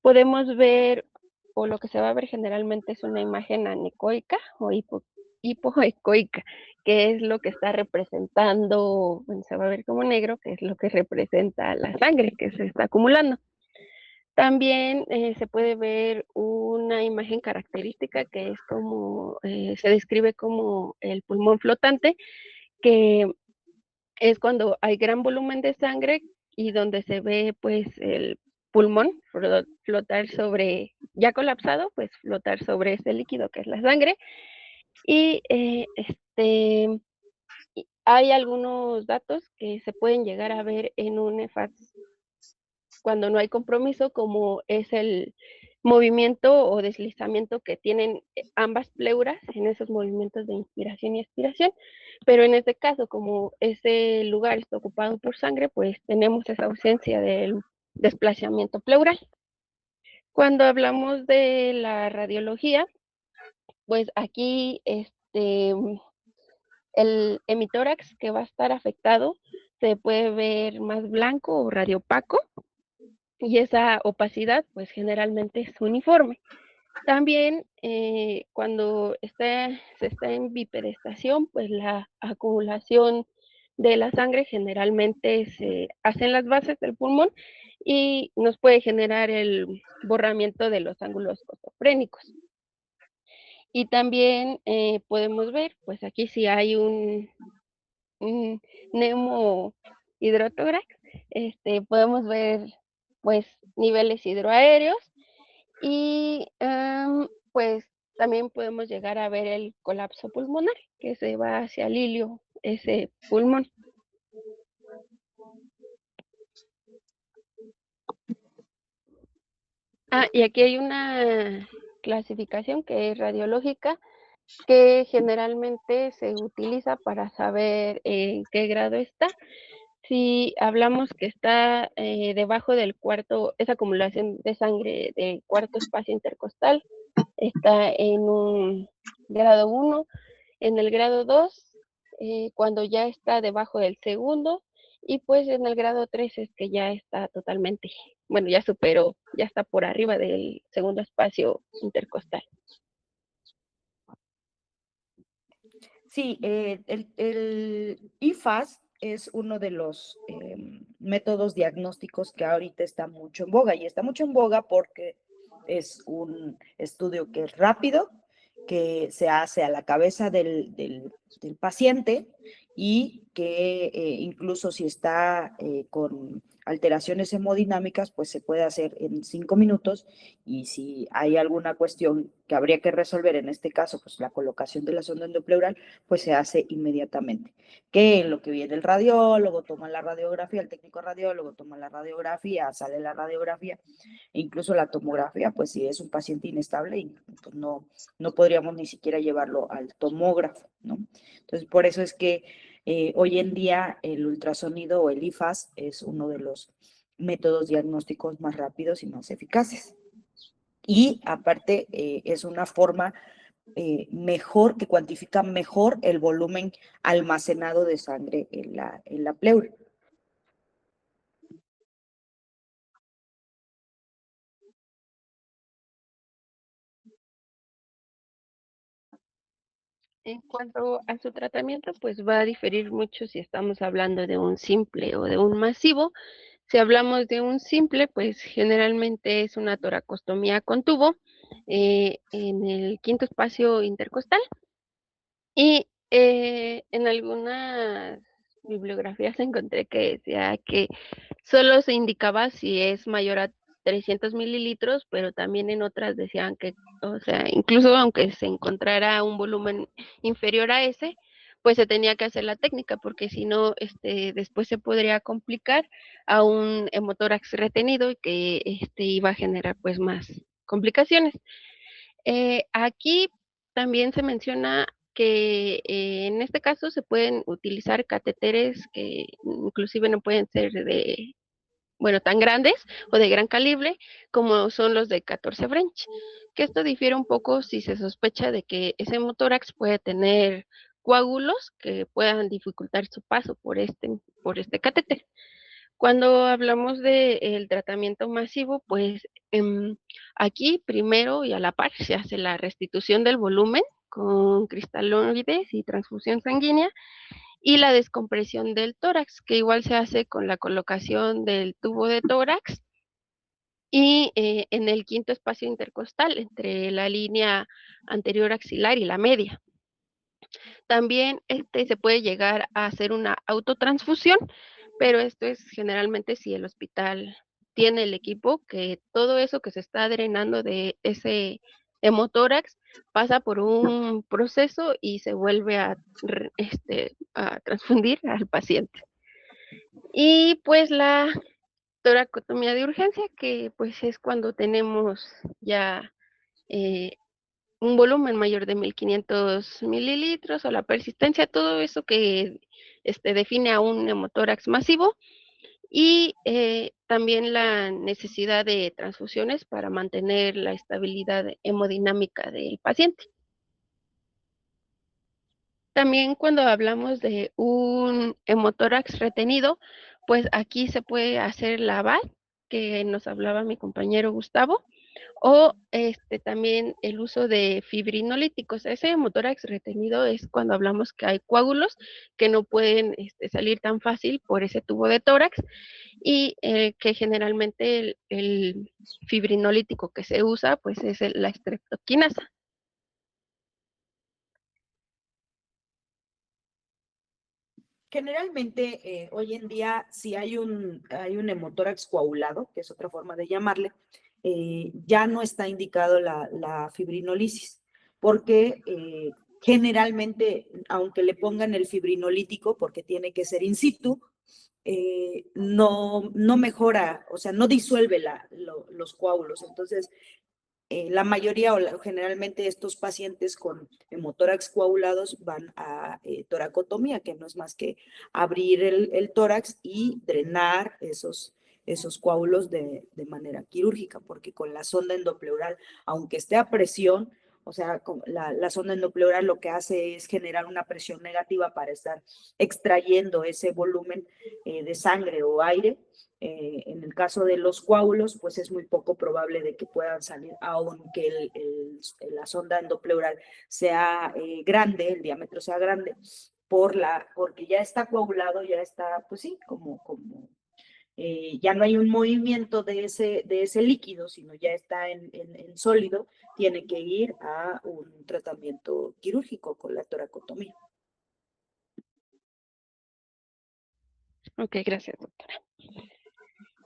podemos ver, o lo que se va a ver generalmente es una imagen anecoica o hipoecoica, que es lo que está representando, bueno, se va a ver como negro, que es lo que representa la sangre que se está acumulando. También se puede ver una imagen característica que es como, se describe como el pulmón flotante, que es cuando hay gran volumen de sangre y donde se ve pues el pulmón flotar sobre, ya colapsado, pues flotar sobre ese líquido que es la sangre. Y hay algunos datos que se pueden llegar a ver en un EFAS cuando no hay compromiso, como es el movimiento o deslizamiento que tienen ambas pleuras en esos movimientos de inspiración y expiración, pero en este caso, como ese lugar está ocupado por sangre, pues tenemos esa ausencia del desplazamiento pleural. Cuando hablamos de la radiología, pues aquí el hemitórax que va a estar afectado se puede ver más blanco o radiopaco, y esa opacidad pues generalmente es uniforme. También cuando se está en bipedestación, pues la acumulación de la sangre generalmente se hace en las bases del pulmón y nos puede generar el borramiento de los ángulos costofrénicos. Y también podemos ver, pues aquí sí hay un neumohidrotórax, podemos ver pues niveles hidroaéreos y pues también podemos llegar a ver el colapso pulmonar, que se va hacia el ilio, ese pulmón. Y aquí hay una clasificación que es radiológica, que generalmente se utiliza para saber en qué grado está. Si hablamos que está debajo del cuarto, esa acumulación de sangre del cuarto espacio intercostal, está en un grado 1, en el grado 2, cuando ya está debajo del segundo, y pues en el grado 3 es que ya está totalmente, bueno, ya superó, ya está por arriba del segundo espacio intercostal. Sí, el IFAS es uno de los métodos diagnósticos que ahorita está mucho en boga, y está mucho en boga porque es un estudio que es rápido, que se hace a la cabeza del paciente, y que incluso si está con alteraciones hemodinámicas, pues se puede hacer en 5 minutos, y si hay alguna cuestión que habría que resolver, en este caso, pues la colocación de la sonda endopleural, pues se hace inmediatamente. Que en lo que viene el radiólogo, toma la radiografía, el técnico radiólogo toma la radiografía, sale la radiografía, e incluso la tomografía, pues si es un paciente inestable, pues no podríamos ni siquiera llevarlo al tomógrafo, ¿no? Entonces, por eso es que hoy en día el ultrasonido o el IFAS es uno de los métodos diagnósticos más rápidos y más eficaces. Y aparte es una forma mejor, que cuantifica mejor el volumen almacenado de sangre en la pleura. En cuanto a su tratamiento, pues va a diferir mucho si estamos hablando de un simple o de un masivo. Si hablamos de un simple, pues generalmente es una toracostomía con tubo en el quinto espacio intercostal. Y en algunas bibliografías encontré que decía que solo se indicaba si es mayor a 300 mililitros, pero también en otras decían que, o sea, incluso aunque se encontrara un volumen inferior a ese, pues se tenía que hacer la técnica, porque si no, después se podría complicar a un hemotórax retenido y que iba a generar pues más complicaciones. Aquí también se menciona que en este caso se pueden utilizar catéteres que inclusive no pueden ser tan grandes o de gran calibre, como son los de 14 French, que esto difiere un poco si se sospecha de que ese hemotórax puede tener coágulos que puedan dificultar su paso por este catéter. Cuando hablamos del tratamiento masivo, pues aquí primero y a la par se hace la restitución del volumen con cristaloides y transfusión sanguínea y la descompresión del tórax, que igual se hace con la colocación del tubo de tórax y en el quinto espacio intercostal entre la línea anterior axilar y la media. También se puede llegar a hacer una autotransfusión, pero esto es generalmente si el hospital tiene el equipo, que todo eso que se está drenando de ese hemotórax pasa por un proceso y se vuelve a transfundir al paciente. Y pues la toracotomía de urgencia, que pues es cuando tenemos ya un volumen mayor de 1500 mililitros o la persistencia, todo eso que define a un hemotórax masivo y también la necesidad de transfusiones para mantener la estabilidad hemodinámica del paciente. También cuando hablamos de un hemotórax retenido, pues aquí se puede hacer la VAD, que nos hablaba mi compañero Gustavo, o también el uso de fibrinolíticos. Ese hemotórax retenido es cuando hablamos que hay coágulos que no pueden salir tan fácil por ese tubo de tórax y que generalmente el fibrinolítico que se usa pues es la streptoquinasa. Generalmente, hoy en día, si hay un hemotórax coagulado, que es otra forma de llamarle, ya no está indicado la fibrinolisis, porque generalmente, aunque le pongan el fibrinolítico, porque tiene que ser in situ, no mejora, o sea, no disuelve los coágulos. Entonces, la mayoría generalmente estos pacientes con hemotórax coagulados van a toracotomía, que no es más que abrir el tórax y drenar esos coágulos de manera quirúrgica, porque con la sonda endopleural, aunque esté a presión, o sea, la sonda endopleural lo que hace es generar una presión negativa para estar extrayendo ese volumen de sangre o aire. En el caso de los coágulos, pues es muy poco probable de que puedan salir, aunque la sonda endopleural sea grande, el diámetro sea grande, porque ya está coagulado, ya está, pues sí, ya no hay un movimiento de ese líquido, sino ya está en sólido, tiene que ir a un tratamiento quirúrgico con la toracotomía. Ok, gracias, doctora.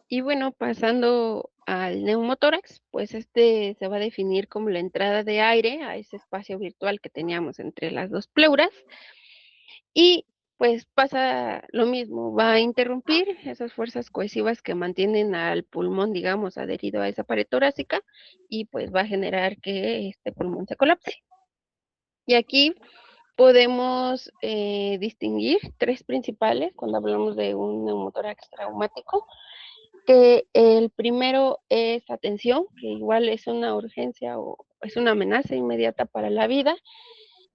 Y bueno, pasando al neumotórax, pues se va a definir como la entrada de aire a ese espacio virtual que teníamos entre las dos pleuras y pues pasa lo mismo, va a interrumpir esas fuerzas cohesivas que mantienen al pulmón, digamos, adherido a esa pared torácica y pues va a generar que este pulmón se colapse. Y aquí podemos distinguir tres principales cuando hablamos de un neumotórax traumático, que el primero es atención, que igual es una urgencia o es una amenaza inmediata para la vida.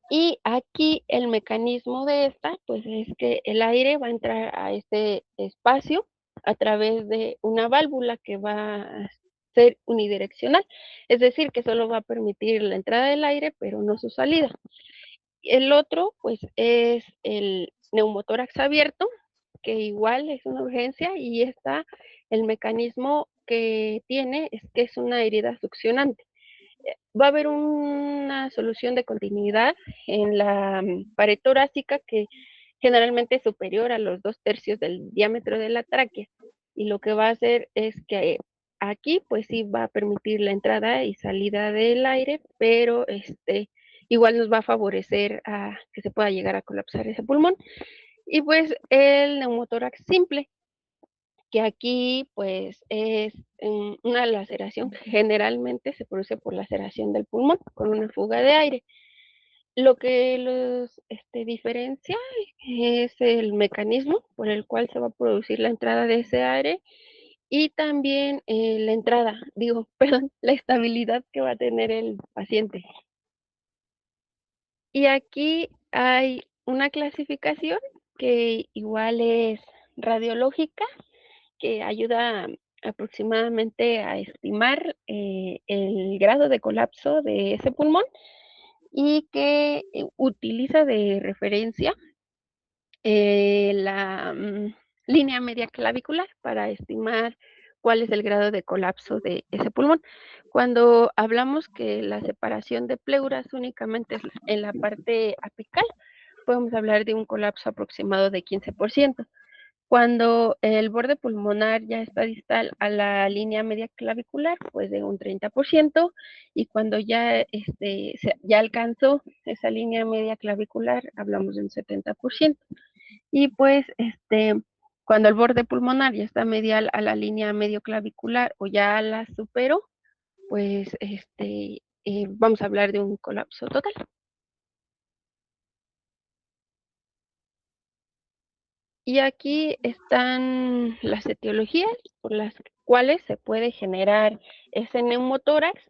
Y aquí el mecanismo de esta, pues es que el aire va a entrar a este espacio a través de una válvula que va a ser unidireccional, es decir, que solo va a permitir la entrada del aire, pero no su salida. El otro, pues, es el neumotórax abierto, que igual es una urgencia y el mecanismo que tiene es que es una herida succionante. Va a haber una solución de continuidad en la pared torácica que generalmente es superior a los 2/3 del diámetro de la tráquea. Y lo que va a hacer es que aquí, pues sí, va a permitir la entrada y salida del aire, pero igual nos va a favorecer a que se pueda llegar a colapsar ese pulmón. Y pues el neumotórax simple, que aquí pues es una laceración que generalmente se produce por laceración del pulmón con una fuga de aire. Lo que los diferencia es el mecanismo por el cual se va a producir la entrada de ese aire y también la entrada, digo, perdón, la estabilidad que va a tener el paciente. Y aquí hay una clasificación que igual es radiológica, que ayuda aproximadamente a estimar el grado de colapso de ese pulmón y que utiliza de referencia la línea media clavicular para estimar cuál es el grado de colapso de ese pulmón. Cuando hablamos que la separación de pleuras únicamente es en la parte apical, podemos hablar de un colapso aproximado de 15%. Cuando el borde pulmonar ya está distal a la línea media clavicular, pues de un 30%, y cuando ya, ya alcanzó esa línea media clavicular, hablamos de un 70%. Y pues, cuando el borde pulmonar ya está medial a la línea medio clavicular o ya la superó, pues, vamos a hablar de un colapso total. Y aquí están las etiologías por las cuales se puede generar ese neumotórax,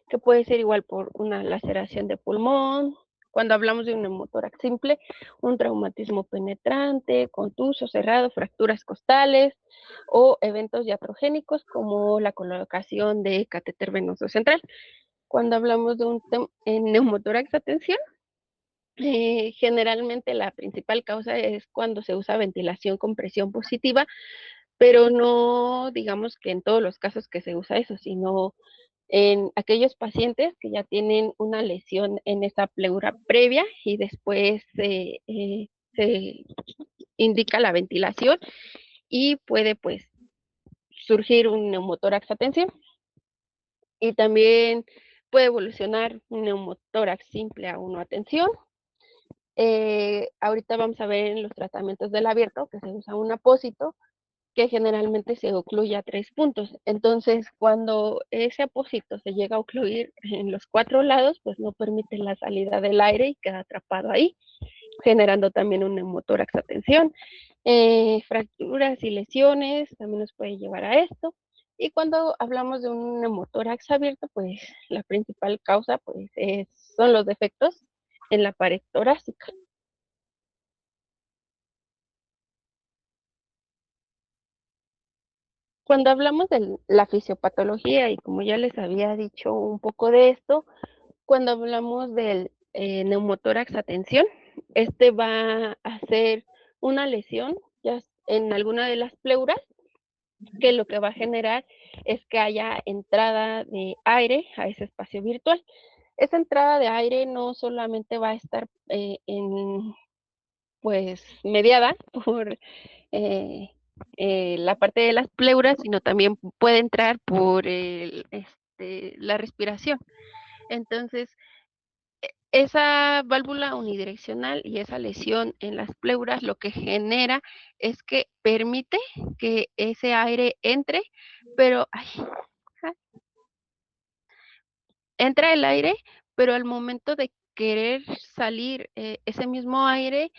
que puede ser igual por una laceración de pulmón. Cuando hablamos de un neumotórax simple, un traumatismo penetrante, contuso, cerrado, fracturas costales o eventos iatrogénicos como la colocación de catéter venoso central. Cuando hablamos de un neumotórax, atención, generalmente la principal causa es cuando se usa ventilación con presión positiva, pero no digamos que en todos los casos que se usa eso, sino en aquellos pacientes que ya tienen una lesión en esa pleura previa y después se indica la ventilación y puede pues surgir un neumotórax atención. Y también puede evolucionar un neumotórax simple a uno atención. Ahorita vamos a ver en los tratamientos del abierto que se usa un apósito que generalmente se ocluye a 3 puntos. Entonces, cuando ese apósito se llega a ocluir en los 4 lados, pues no permite la salida del aire y queda atrapado ahí, generando también un neumotórax a tensión. Fracturas y lesiones también nos puede llevar a esto. Y cuando hablamos de un neumotórax abierto, pues la principal causa pues son los defectos en la pared torácica. Cuando hablamos de la fisiopatología, y como ya les había dicho un poco de esto, cuando hablamos del neumotórax a tensión, va a ser una lesión ya en alguna de las pleuras, que lo que va a generar es que haya entrada de aire a ese espacio virtual. Esa entrada de aire no solamente va a estar pues mediada por la parte de las pleuras, sino también puede entrar por la respiración. Entonces, esa válvula unidireccional y esa lesión en las pleuras lo que genera es que permite que ese aire entre, pero entra el aire, pero al momento de querer salir ese mismo aire,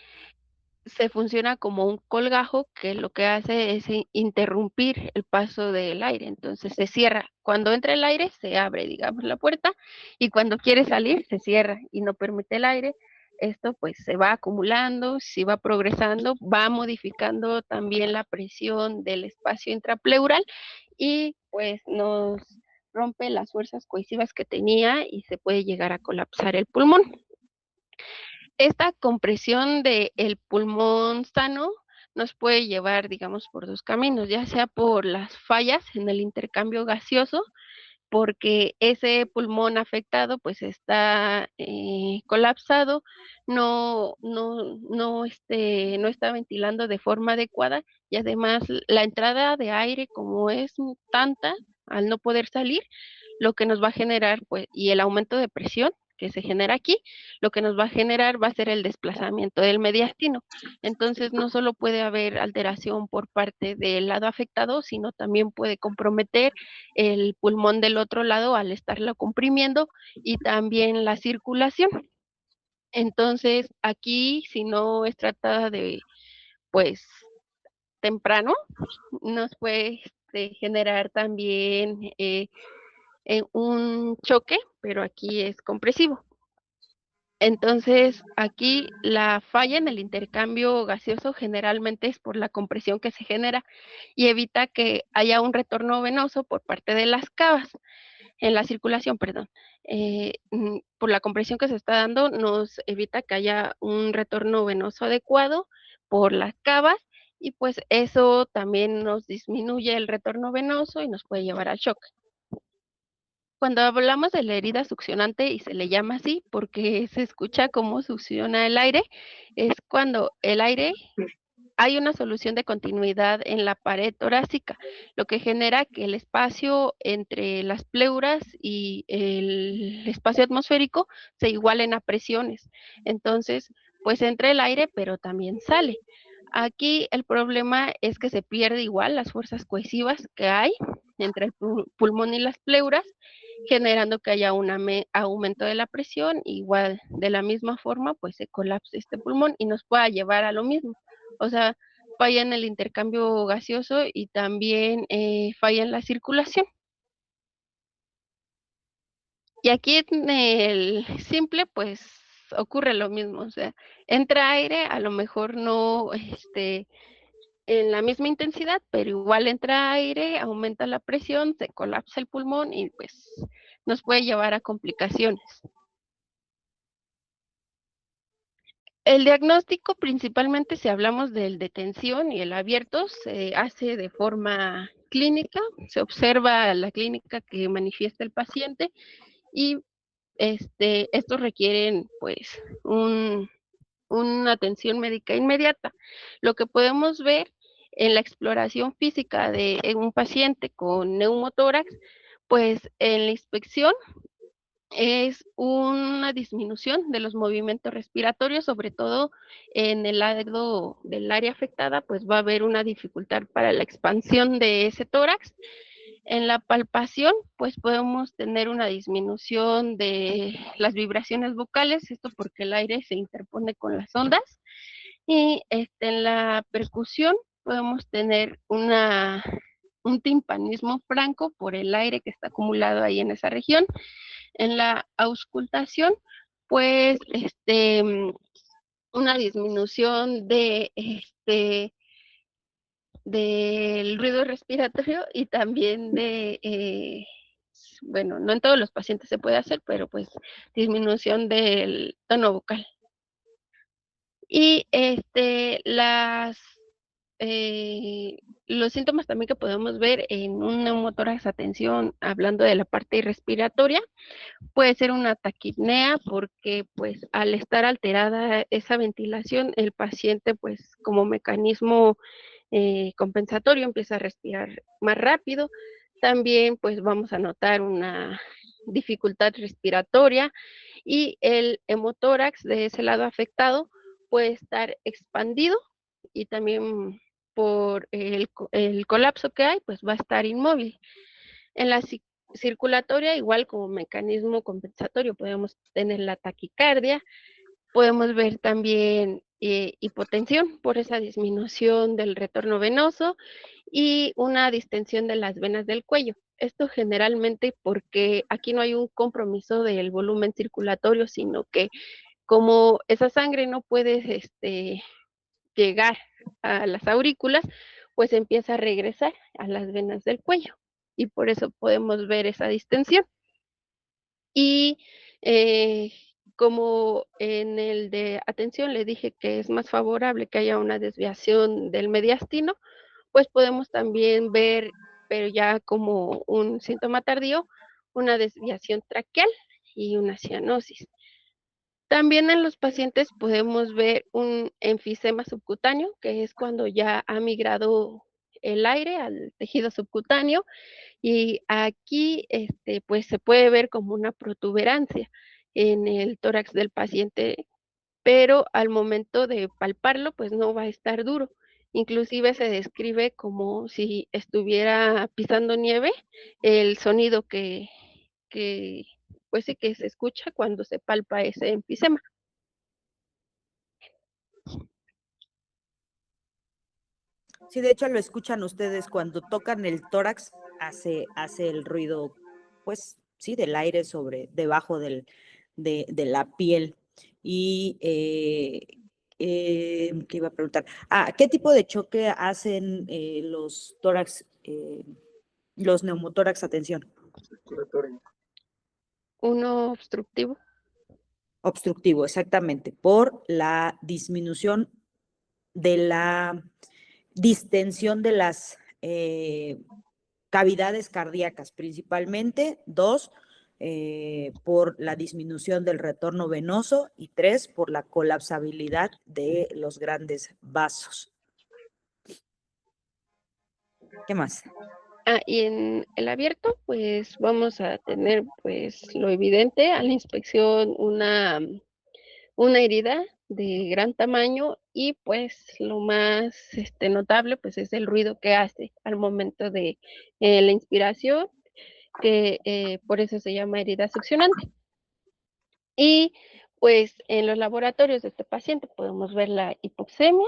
se funciona como un colgajo que lo que hace es interrumpir el paso del aire. Entonces se cierra. Cuando entra el aire, se abre, digamos, la puerta y cuando quiere salir, se cierra y no permite el aire. Esto pues se va acumulando, si va progresando, va modificando también la presión del espacio intrapleural y pues nos rompe las fuerzas cohesivas que tenía y se puede llegar a colapsar el pulmón. Esta compresión del pulmón sano nos puede llevar, digamos, por dos caminos, ya sea por las fallas en el intercambio gaseoso, porque ese pulmón afectado pues está colapsado, no está ventilando de forma adecuada y además la entrada de aire como es tanta, al no poder salir, lo que nos va a generar pues, y el aumento de presión que se genera aquí, lo que nos va a generar va a ser el desplazamiento del mediastino. Entonces, no solo puede haber alteración por parte del lado afectado, sino también puede comprometer el pulmón del otro lado al estarlo comprimiendo y también la circulación. Entonces, aquí, si no es tratada de, pues, temprano, nos puede generar también un choque, pero aquí es compresivo. Entonces, aquí la falla en el intercambio gaseoso generalmente es por la compresión que se genera y evita que haya un retorno venoso por parte de las cavas, en la circulación, perdón. Por la compresión que se está dando, nos evita que haya un retorno venoso adecuado por las cavas y pues eso también nos disminuye el retorno venoso y nos puede llevar al shock. Cuando hablamos de la herida succionante, y se le llama así porque se escucha cómo succiona el aire, es cuando el aire hay una solución de continuidad en la pared torácica, lo que genera que el espacio entre las pleuras y el espacio atmosférico se igualen a presiones. Entonces, pues entra el aire, pero también sale. Aquí el problema es que se pierde igual las fuerzas cohesivas que hay entre el pulmón y las pleuras, generando que haya un aumento de la presión, igual de la misma forma, pues se colapsa este pulmón y nos pueda llevar a lo mismo. O sea, falla en el intercambio gaseoso y también falla en la circulación. Y aquí en el simple, pues ocurre lo mismo, o sea, entra aire, a lo mejor no en la misma intensidad, pero igual entra aire, aumenta la presión, se colapsa el pulmón y pues nos puede llevar a complicaciones. El diagnóstico, principalmente si hablamos del de tensión y el abierto, se hace de forma clínica, se observa la clínica que manifiesta el paciente y estos requieren pues una atención médica inmediata. Lo que podemos ver en la exploración física de un paciente con neumotórax, pues en la inspección es una disminución de los movimientos respiratorios, sobre todo en el lado del área afectada, pues va a haber una dificultad para la expansión de ese tórax. En la palpación, pues podemos tener una disminución de las vibraciones vocales, esto porque el aire se interpone con las ondas. Y en la percusión podemos tener un timpanismo franco por el aire que está acumulado ahí en esa región. En la auscultación, pues una disminución del ruido respiratorio y también bueno, no en todos los pacientes se puede hacer, pero pues disminución del tono vocal. Y los síntomas también que podemos ver en un neumotórax, atención, hablando de la parte respiratoria, puede ser una taquipnea porque pues al estar alterada esa ventilación, el paciente pues como mecanismo compensatorio empieza a respirar más rápido. También pues vamos a notar una dificultad respiratoria y el hemotórax de ese lado afectado puede estar expandido y también por el colapso que hay, pues va a estar inmóvil. En la circulatoria, igual como mecanismo compensatorio, podemos tener la taquicardia, podemos ver también hipotensión por esa disminución del retorno venoso y una distensión de las venas del cuello. Esto generalmente porque aquí no hay un compromiso del volumen circulatorio, sino que como esa sangre no puede llegar a las aurículas, pues empieza a regresar a las venas del cuello y por eso podemos ver esa distensión. Y como en el de atención le dije que es más favorable que haya una desviación del mediastino, pues podemos también ver, pero ya como un síntoma tardío, una desviación traqueal y una cianosis. También en los pacientes podemos ver un enfisema subcutáneo, que es cuando ya ha migrado el aire al tejido subcutáneo y aquí pues se puede ver como una protuberancia. en el tórax del paciente, pero al momento de palparlo, pues no va a estar duro. Inclusive se describe como si estuviera pisando nieve, el sonido que pues sí que se escucha cuando se palpa ese enfisema. Sí, de hecho lo escuchan ustedes cuando tocan el tórax, hace el ruido, pues sí, del aire debajo de la piel. Y ¿qué iba a preguntar? ¿Qué tipo de choque hacen los tórax, los neumotórax? Atención. Uno obstructivo. Obstructivo, exactamente, por la disminución de la distensión de las cavidades cardíacas, principalmente. 2, por la disminución del retorno venoso. Y 3, por la colapsabilidad de los grandes vasos. ¿Qué más? Y en el abierto, pues vamos a tener pues lo evidente a la inspección, una herida de gran tamaño y pues lo más notable pues es el ruido que hace al momento de la inspiración, que por eso se llama herida succionante. Y pues en los laboratorios de este paciente podemos ver la hipoxemia,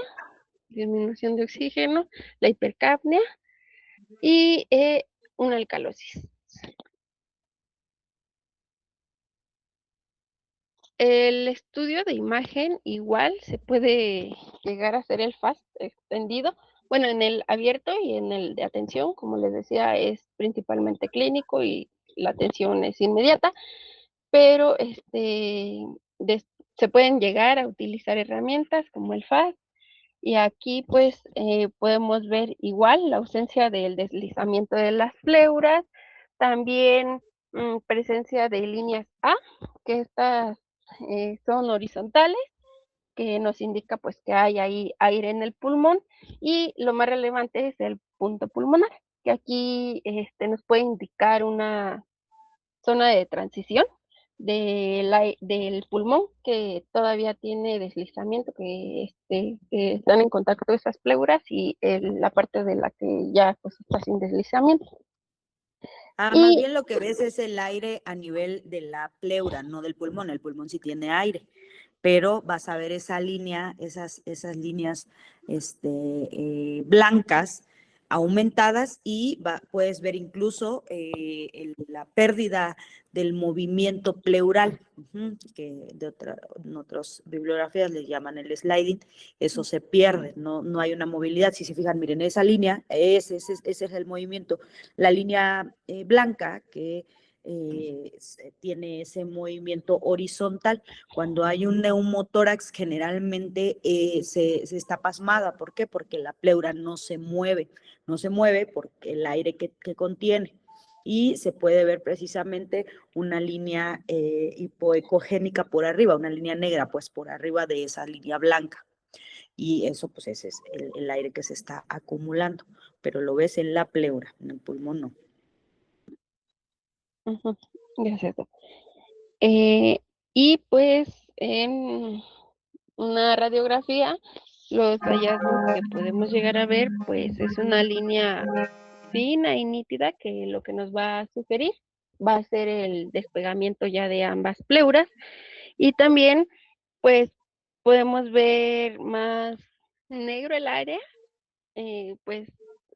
disminución de oxígeno, la hipercapnia y una alcalosis. El estudio de imagen igual se puede llegar a hacer el FAST extendido. Bueno, en el abierto y en el de atención, como les decía, es principalmente clínico y la atención es inmediata, pero se pueden llegar a utilizar herramientas como el FAST. Y aquí pues podemos ver igual la ausencia del deslizamiento de las pleuras, también presencia de líneas A, que estas son horizontales, que nos indica pues que hay ahí aire en el pulmón, y lo más relevante es el punto pulmonar, que aquí nos puede indicar una zona de transición del pulmón que todavía tiene deslizamiento, que están en contacto esas pleuras y la parte de la que ya pues está sin deslizamiento. Más bien lo que ves es el aire a nivel de la pleura, no del pulmón. El pulmón sí tiene aire, pero vas a ver esa línea, esas líneas blancas aumentadas, y puedes ver incluso la pérdida del movimiento pleural, que en otras bibliografías le llaman el sliding. Eso se pierde, no hay una movilidad. Si se fijan, miren, esa línea, ese es el movimiento. La línea blanca que tiene ese movimiento horizontal. Cuando hay un neumotórax, generalmente se está pasmada. ¿Por qué? Porque la pleura no se mueve porque el aire que contiene. Y se puede ver precisamente una línea hipoecogénica por arriba, una línea negra, pues por arriba de esa línea blanca. Y eso, pues ese es el aire que se está acumulando, pero lo ves en la pleura, en el pulmón no. Gracias. Y pues en una radiografía, los hallazgos que podemos llegar a ver, pues es una línea fina y nítida, que lo que nos va a sugerir va a ser el despegamiento ya de ambas pleuras. Y también, pues, podemos ver más negro el área, pues,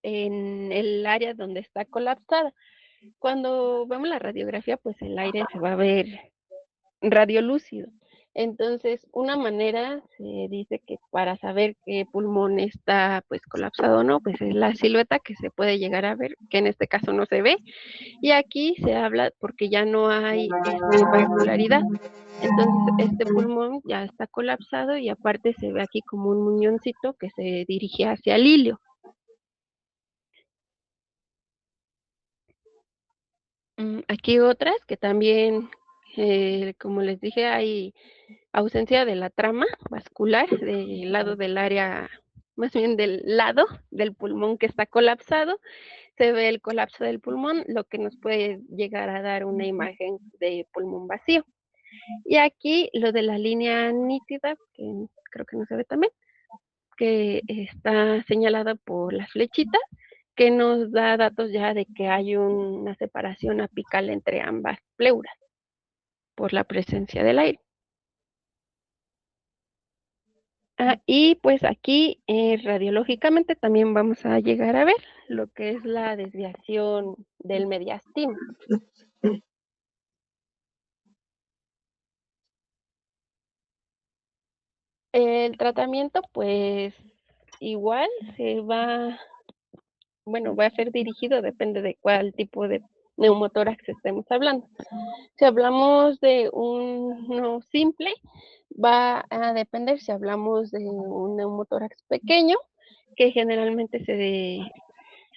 en el área donde está colapsada. Cuando vemos la radiografía, pues el aire se va a ver radiolúcido. Entonces, una manera se dice que para saber qué pulmón está pues colapsado o no, pues es la silueta que se puede llegar a ver, que en este caso no se ve. Y aquí se habla porque ya no hay vascularidad. Entonces, este pulmón ya está colapsado y aparte se ve aquí como un muñoncito que se dirige hacia el ilio. Aquí otras que también, como les dije, hay ausencia de la trama vascular del lado del área, más bien del lado del pulmón que está colapsado. Se ve el colapso del pulmón, lo que nos puede llegar a dar una imagen de pulmón vacío. Y aquí lo de la línea nítida, que creo que no se ve también, que está señalada por las flechitas, que nos da datos ya de que hay una separación apical entre ambas pleuras por la presencia del aire. Y pues aquí radiológicamente también vamos a llegar a ver lo que es la desviación del mediastino. El tratamiento pues igual va a ser dirigido, depende de cuál tipo de neumotórax estemos hablando. Si hablamos de uno simple, va a depender si hablamos de un neumotórax pequeño, que generalmente se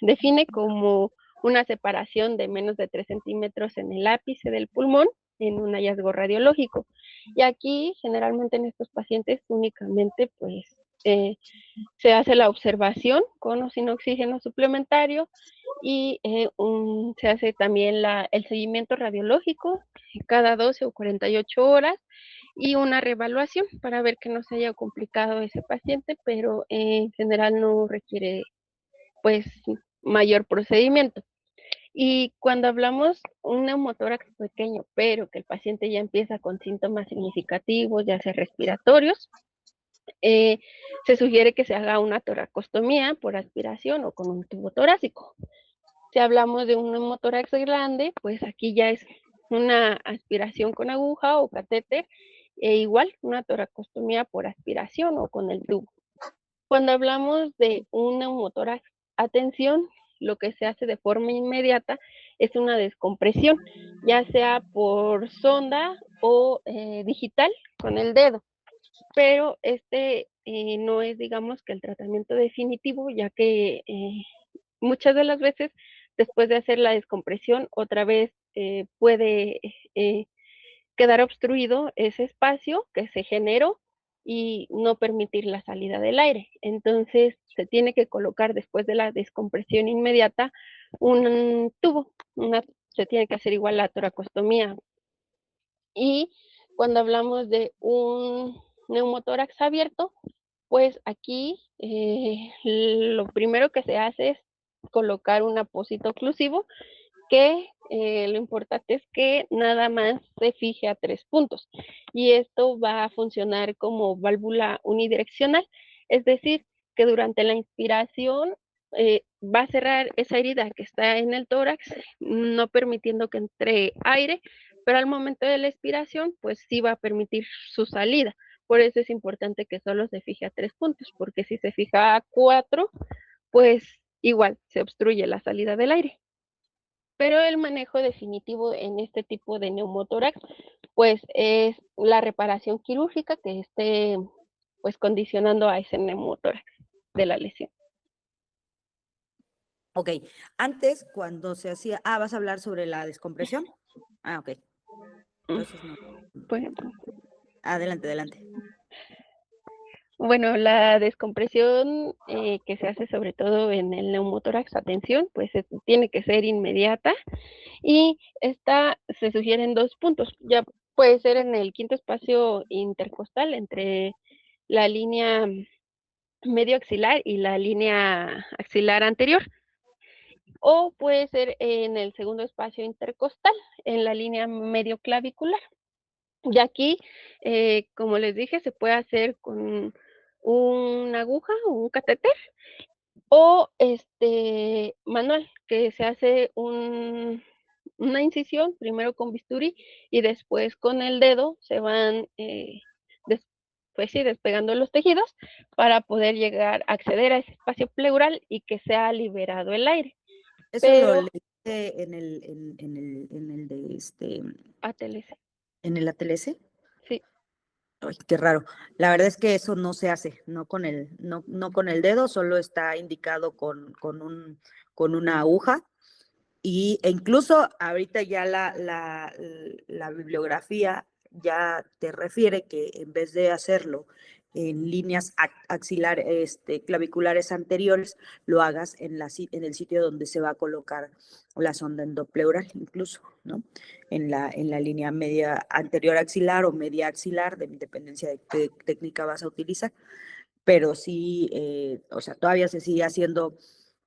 define como una separación de menos de 3 centímetros en el ápice del pulmón en un hallazgo radiológico. Y aquí, generalmente en estos pacientes, únicamente pues se hace la observación con o sin oxígeno suplementario y se hace también el seguimiento radiológico cada 12 o 48 horas y una reevaluación para ver que no se haya complicado ese paciente, pero en general no requiere pues mayor procedimiento. Y cuando hablamos un neumotórax pequeño, pero que el paciente ya empieza con síntomas significativos, ya sea respiratorios, se sugiere que se haga una toracostomía por aspiración o con un tubo torácico. Si hablamos de un neumotórax grande, pues aquí ya es una aspiración con aguja o catéter, e igual una toracostomía por aspiración o con el tubo. Cuando hablamos de un neumotórax a tensión, lo que se hace de forma inmediata es una descompresión, ya sea por sonda o digital con el dedo. Pero no es, digamos, que el tratamiento definitivo, ya que muchas de las veces después de hacer la descompresión, otra vez puede quedar obstruido ese espacio que se generó y no permitir la salida del aire. Entonces se tiene que colocar después de la descompresión inmediata un tubo, se tiene que hacer igual la toracostomía. Y cuando hablamos de un neumotórax abierto, pues aquí lo primero que se hace es colocar un apósito oclusivo que lo importante es que nada más se fije a 3 puntos y esto va a funcionar como válvula unidireccional, es decir, que durante la inspiración va a cerrar esa herida que está en el tórax, no permitiendo que entre aire, pero al momento de la expiración, pues sí va a permitir su salida. Por eso es importante que solo se fije a 3 puntos, porque si se fija a 4, pues igual se obstruye la salida del aire. Pero el manejo definitivo en este tipo de neumotórax, pues es la reparación quirúrgica que esté pues condicionando a ese neumotórax de la lesión. Ok, antes cuando se hacía, ¿vas a hablar sobre la descompresión? Ok, entonces no. Pues, Adelante, adelante. bueno, la descompresión que se hace sobre todo en el neumotórax a tensión, pues tiene que ser inmediata y esta se sugieren 2 puntos. Ya puede ser en el quinto espacio intercostal entre la línea medio axilar y la línea axilar anterior, o puede ser en el segundo espacio intercostal, en la línea medio clavicular. Y aquí, como les dije, se puede hacer con una aguja o un catéter o manual, que se hace una incisión, primero con bisturí y después con el dedo se van pues sí, despegando los tejidos para poder llegar a acceder a ese espacio pleural y que sea liberado el aire. Eso lo leí en el de ATLC. ¿En el ATLS? Sí. Ay, qué raro. La verdad es que eso no se hace, no con el dedo, solo está indicado con una aguja. E incluso ahorita ya la bibliografía ya te refiere que en vez de hacerlo en líneas axilar, claviculares anteriores, lo hagas en el sitio donde se va a colocar la sonda endopleural, incluso, ¿no? En la línea media anterior axilar o media axilar, de dependencia de qué técnica vas a utilizar, pero sí, o sea, todavía se sigue haciendo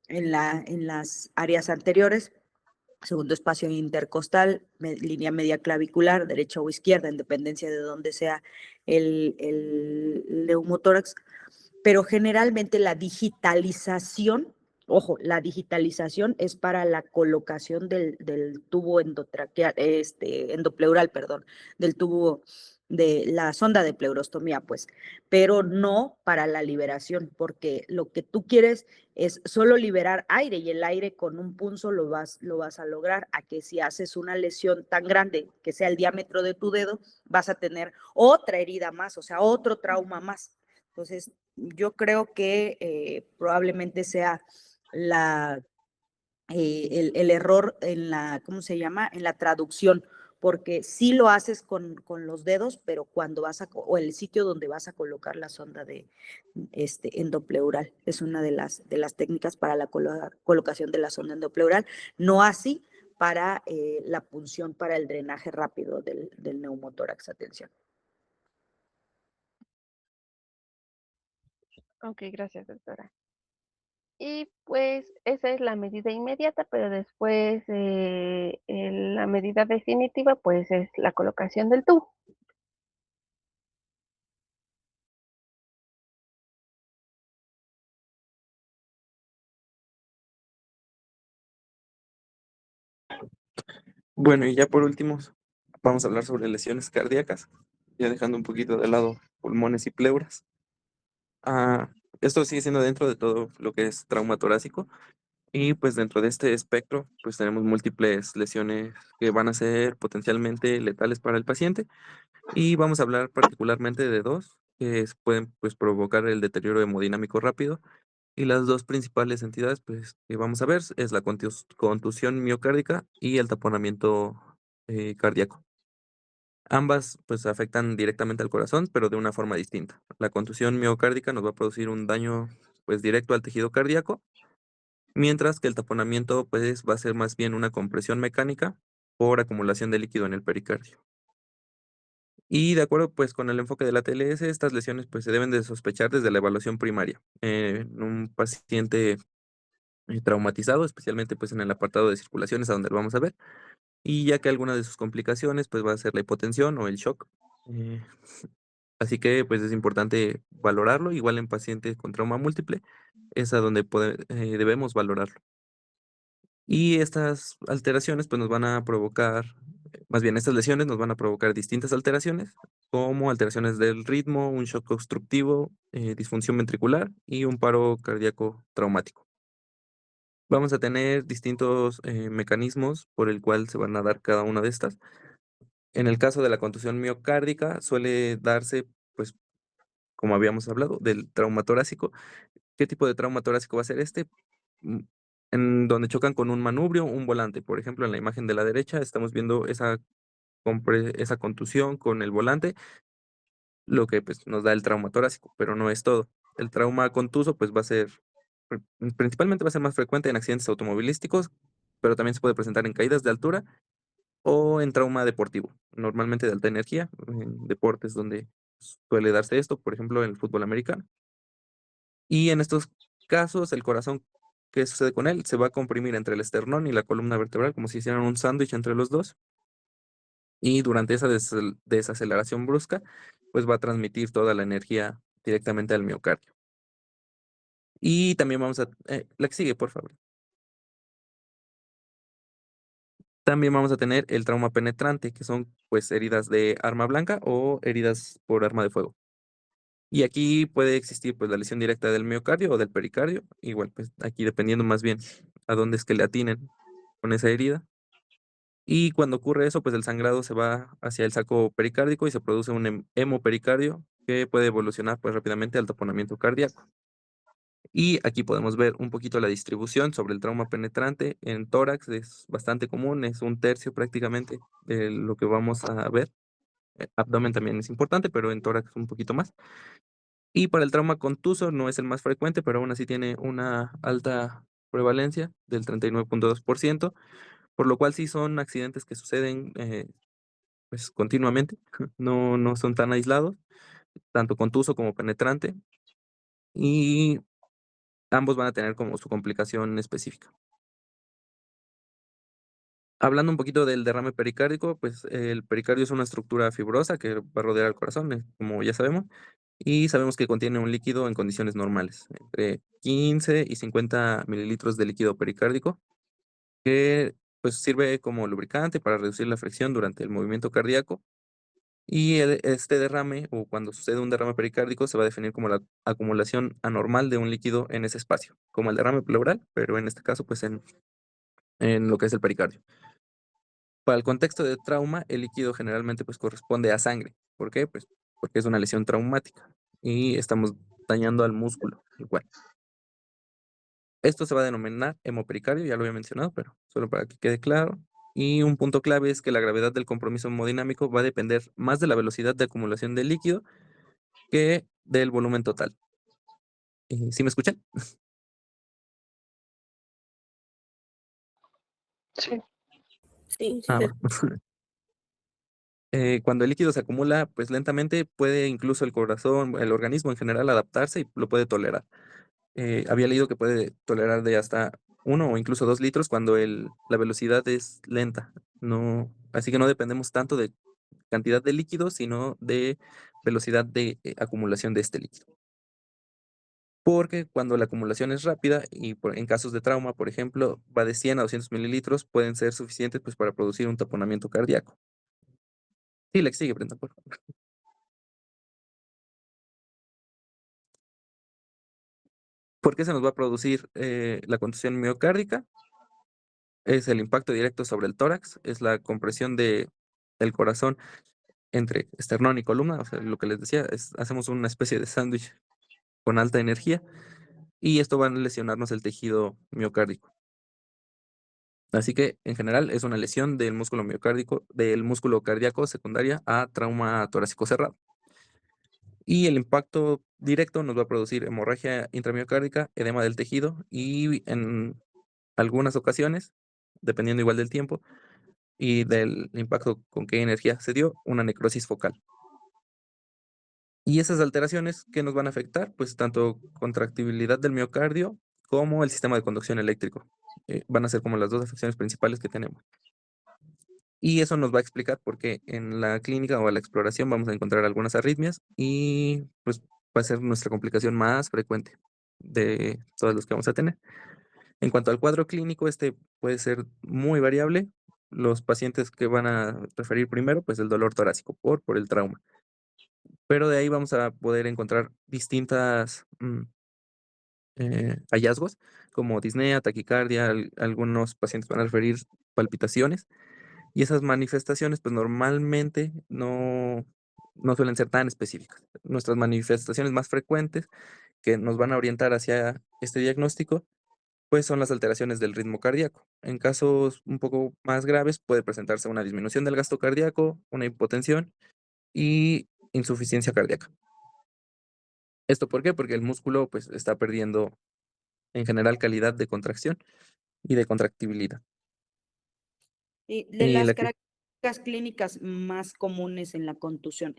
en las áreas anteriores, segundo espacio intercostal, línea media clavicular, derecha o izquierda, en dependencia de dónde sea el neumotórax, pero generalmente la digitalización, ojo, la digitalización es para la colocación del tubo endotraqueal, endopleural, perdón, del tubo de la sonda de pleurostomía, pues, pero no para la liberación, porque lo que tú quieres es solo liberar aire y el aire con un punzo lo vas a lograr, a que si haces una lesión tan grande que sea el diámetro de tu dedo, vas a tener otra herida más, o sea, otro trauma más. Entonces, yo creo que probablemente sea el error en la, ¿cómo se llama? En la traducción, porque sí lo haces con los dedos, pero cuando o el sitio donde vas a colocar la sonda de endopleural, es una de las técnicas para la colocación de la sonda endopleural, no así para la punción para el drenaje rápido del neumotórax, atención. Ok, gracias, doctora. Y pues esa es la medida inmediata, pero después la medida definitiva pues es la colocación del tubo. Bueno, y ya por último, vamos a hablar sobre lesiones cardíacas, ya dejando un poquito de lado pulmones y pleuras. Ah, esto sigue siendo dentro de todo lo que es trauma torácico, y pues dentro de este espectro, pues tenemos múltiples lesiones que van a ser potencialmente letales para el paciente, y vamos a hablar particularmente de dos que pueden pues provocar el deterioro hemodinámico rápido, y las dos principales entidades pues que vamos a ver es la contusión miocárdica y el taponamiento cardíaco. Ambas pues afectan directamente al corazón, pero de una forma distinta. La contusión miocárdica nos va a producir un daño pues directo al tejido cardíaco, mientras que el taponamiento pues va a ser más bien una compresión mecánica por acumulación de líquido en el pericardio. Y de acuerdo pues con el enfoque de la TLS, estas lesiones pues se deben de sospechar desde la evaluación primaria en un paciente traumatizado, especialmente pues en el apartado de circulaciones a donde lo vamos a ver, y ya que alguna de sus complicaciones pues va a ser la hipotensión o el shock. eh, Así que, pues, es importante valorarlo, igual en pacientes con trauma múltiple, es a donde debemos valorarlo. Y estas alteraciones, pues, nos van a provocar, más bien, estas lesiones nos van a provocar distintas alteraciones, como alteraciones del ritmo, un shock obstructivo, disfunción ventricular y un paro cardíaco traumático. Vamos a tener distintos, mecanismos por el cual se van a dar cada una de estas. En el caso de la contusión miocárdica, suele darse, pues, como habíamos hablado, del trauma torácico. ¿Qué tipo de trauma torácico va a ser este? Mm, en donde chocan con un manubrio, un volante. Por ejemplo, en la imagen de la derecha estamos viendo esa contusión con el volante, lo que pues, nos da el trauma torácico, pero no es todo. El trauma contuso pues va a ser, principalmente va a ser más frecuente en accidentes automovilísticos, pero también se puede presentar en caídas de altura o en trauma deportivo, normalmente de alta energía, en deportes donde suele darse esto, por ejemplo, en el fútbol americano. Y en estos casos, el corazón, ¿qué sucede con él? Se va a comprimir entre el esternón y la columna vertebral, como si hicieran un sándwich entre los dos. Y durante esa desaceleración brusca, pues va a transmitir toda la energía directamente al miocardio. Y también la que sigue, por favor. También vamos a tener el trauma penetrante, que son pues heridas de arma blanca o heridas por arma de fuego. Y aquí puede existir pues la lesión directa del miocardio o del pericardio, igual pues aquí dependiendo más bien a dónde es que le atinen con esa herida. Y cuando ocurre eso, pues el sangrado se va hacia el saco pericárdico y se produce un hemopericardio que puede evolucionar pues rápidamente al taponamiento cardíaco. Y aquí podemos ver un poquito la distribución sobre el trauma penetrante en tórax, es bastante común, es un tercio prácticamente de lo que vamos a ver. Abdomen también es importante, pero en tórax un poquito más. Y para el trauma contuso no es el más frecuente, pero aún así tiene una alta prevalencia del 39.2%, por lo cual sí son accidentes que suceden pues continuamente, no son tan aislados, tanto contuso como penetrante, y ambos van a tener como su complicación específica. Hablando un poquito del derrame pericárdico, pues el pericardio es una estructura fibrosa que va a rodear al corazón, como ya sabemos, y sabemos que contiene un líquido en condiciones normales, entre 15 y 50 mililitros de líquido pericárdico, que pues sirve como lubricante para reducir la fricción durante el movimiento cardíaco. Y este derrame, o cuando sucede un derrame pericárdico, se va a definir como la acumulación anormal de un líquido en ese espacio, como el derrame pleural, pero en este caso, pues en lo que es el pericardio. Para el contexto de trauma, el líquido generalmente pues corresponde a sangre. ¿Por qué? Pues porque es una lesión traumática y estamos dañando al músculo igual. Esto se va a denominar hemopericardio, ya lo había mencionado, pero solo para que quede claro. Y un punto clave es que la gravedad del compromiso hemodinámico va a depender más de la velocidad de acumulación del líquido que del volumen total. ¿Sí me escuchan? Sí. Sí, sí, Ah, sí. va. Cuando el líquido se acumula, pues lentamente puede incluso el corazón, el organismo en general adaptarse y lo puede tolerar. Había leído que puede tolerar de hasta 1 o incluso 2 litros cuando la velocidad es lenta. No, así que no dependemos tanto de cantidad de líquido, sino de velocidad de acumulación de este líquido. Porque cuando la acumulación es rápida y en casos de trauma, por ejemplo, va de 100 a 200 mililitros, pueden ser suficientes pues, para producir un taponamiento cardíaco. Sí, le sigue, Brenda, por favor. ¿Por qué se nos va a producir la contusión miocárdica? Es el impacto directo sobre el tórax, es la compresión del corazón entre esternón y columna, o sea, lo que les decía, hacemos una especie de sándwich con alta energía y esto va a lesionarnos el tejido miocárdico. Así que, en general, es una lesión del músculo miocárdico, del músculo cardíaco secundaria a trauma torácico cerrado. Y el impacto directo nos va a producir hemorragia intramiocárdica, edema del tejido y en algunas ocasiones, dependiendo igual del tiempo y del impacto con qué energía se dio, una necrosis focal. Y esas alteraciones, ¿qué nos van a afectar? Pues tanto contractibilidad del miocardio como el sistema de conducción eléctrico. Van a ser como las dos afecciones principales que tenemos. Y eso nos va a explicar por qué en la clínica o a la exploración vamos a encontrar algunas arritmias y pues va a ser nuestra complicación más frecuente de todas las que vamos a tener. En cuanto al cuadro clínico, este puede ser muy variable. Los pacientes que van a referir primero, pues el dolor torácico por el trauma. Pero de ahí vamos a poder encontrar distintas hallazgos, como disnea, taquicardia, algunos pacientes van a referir palpitaciones, y esas manifestaciones, pues normalmente no suelen ser tan específicas. Nuestras manifestaciones más frecuentes que nos van a orientar hacia este diagnóstico, pues son las alteraciones del ritmo cardíaco. En casos un poco más graves puede presentarse una disminución del gasto cardíaco, una hipotensión y insuficiencia cardíaca. ¿Esto por qué? Porque el músculo pues está perdiendo en general calidad de contracción y de contractibilidad. Y de Y las la que características clínicas más comunes en la contusión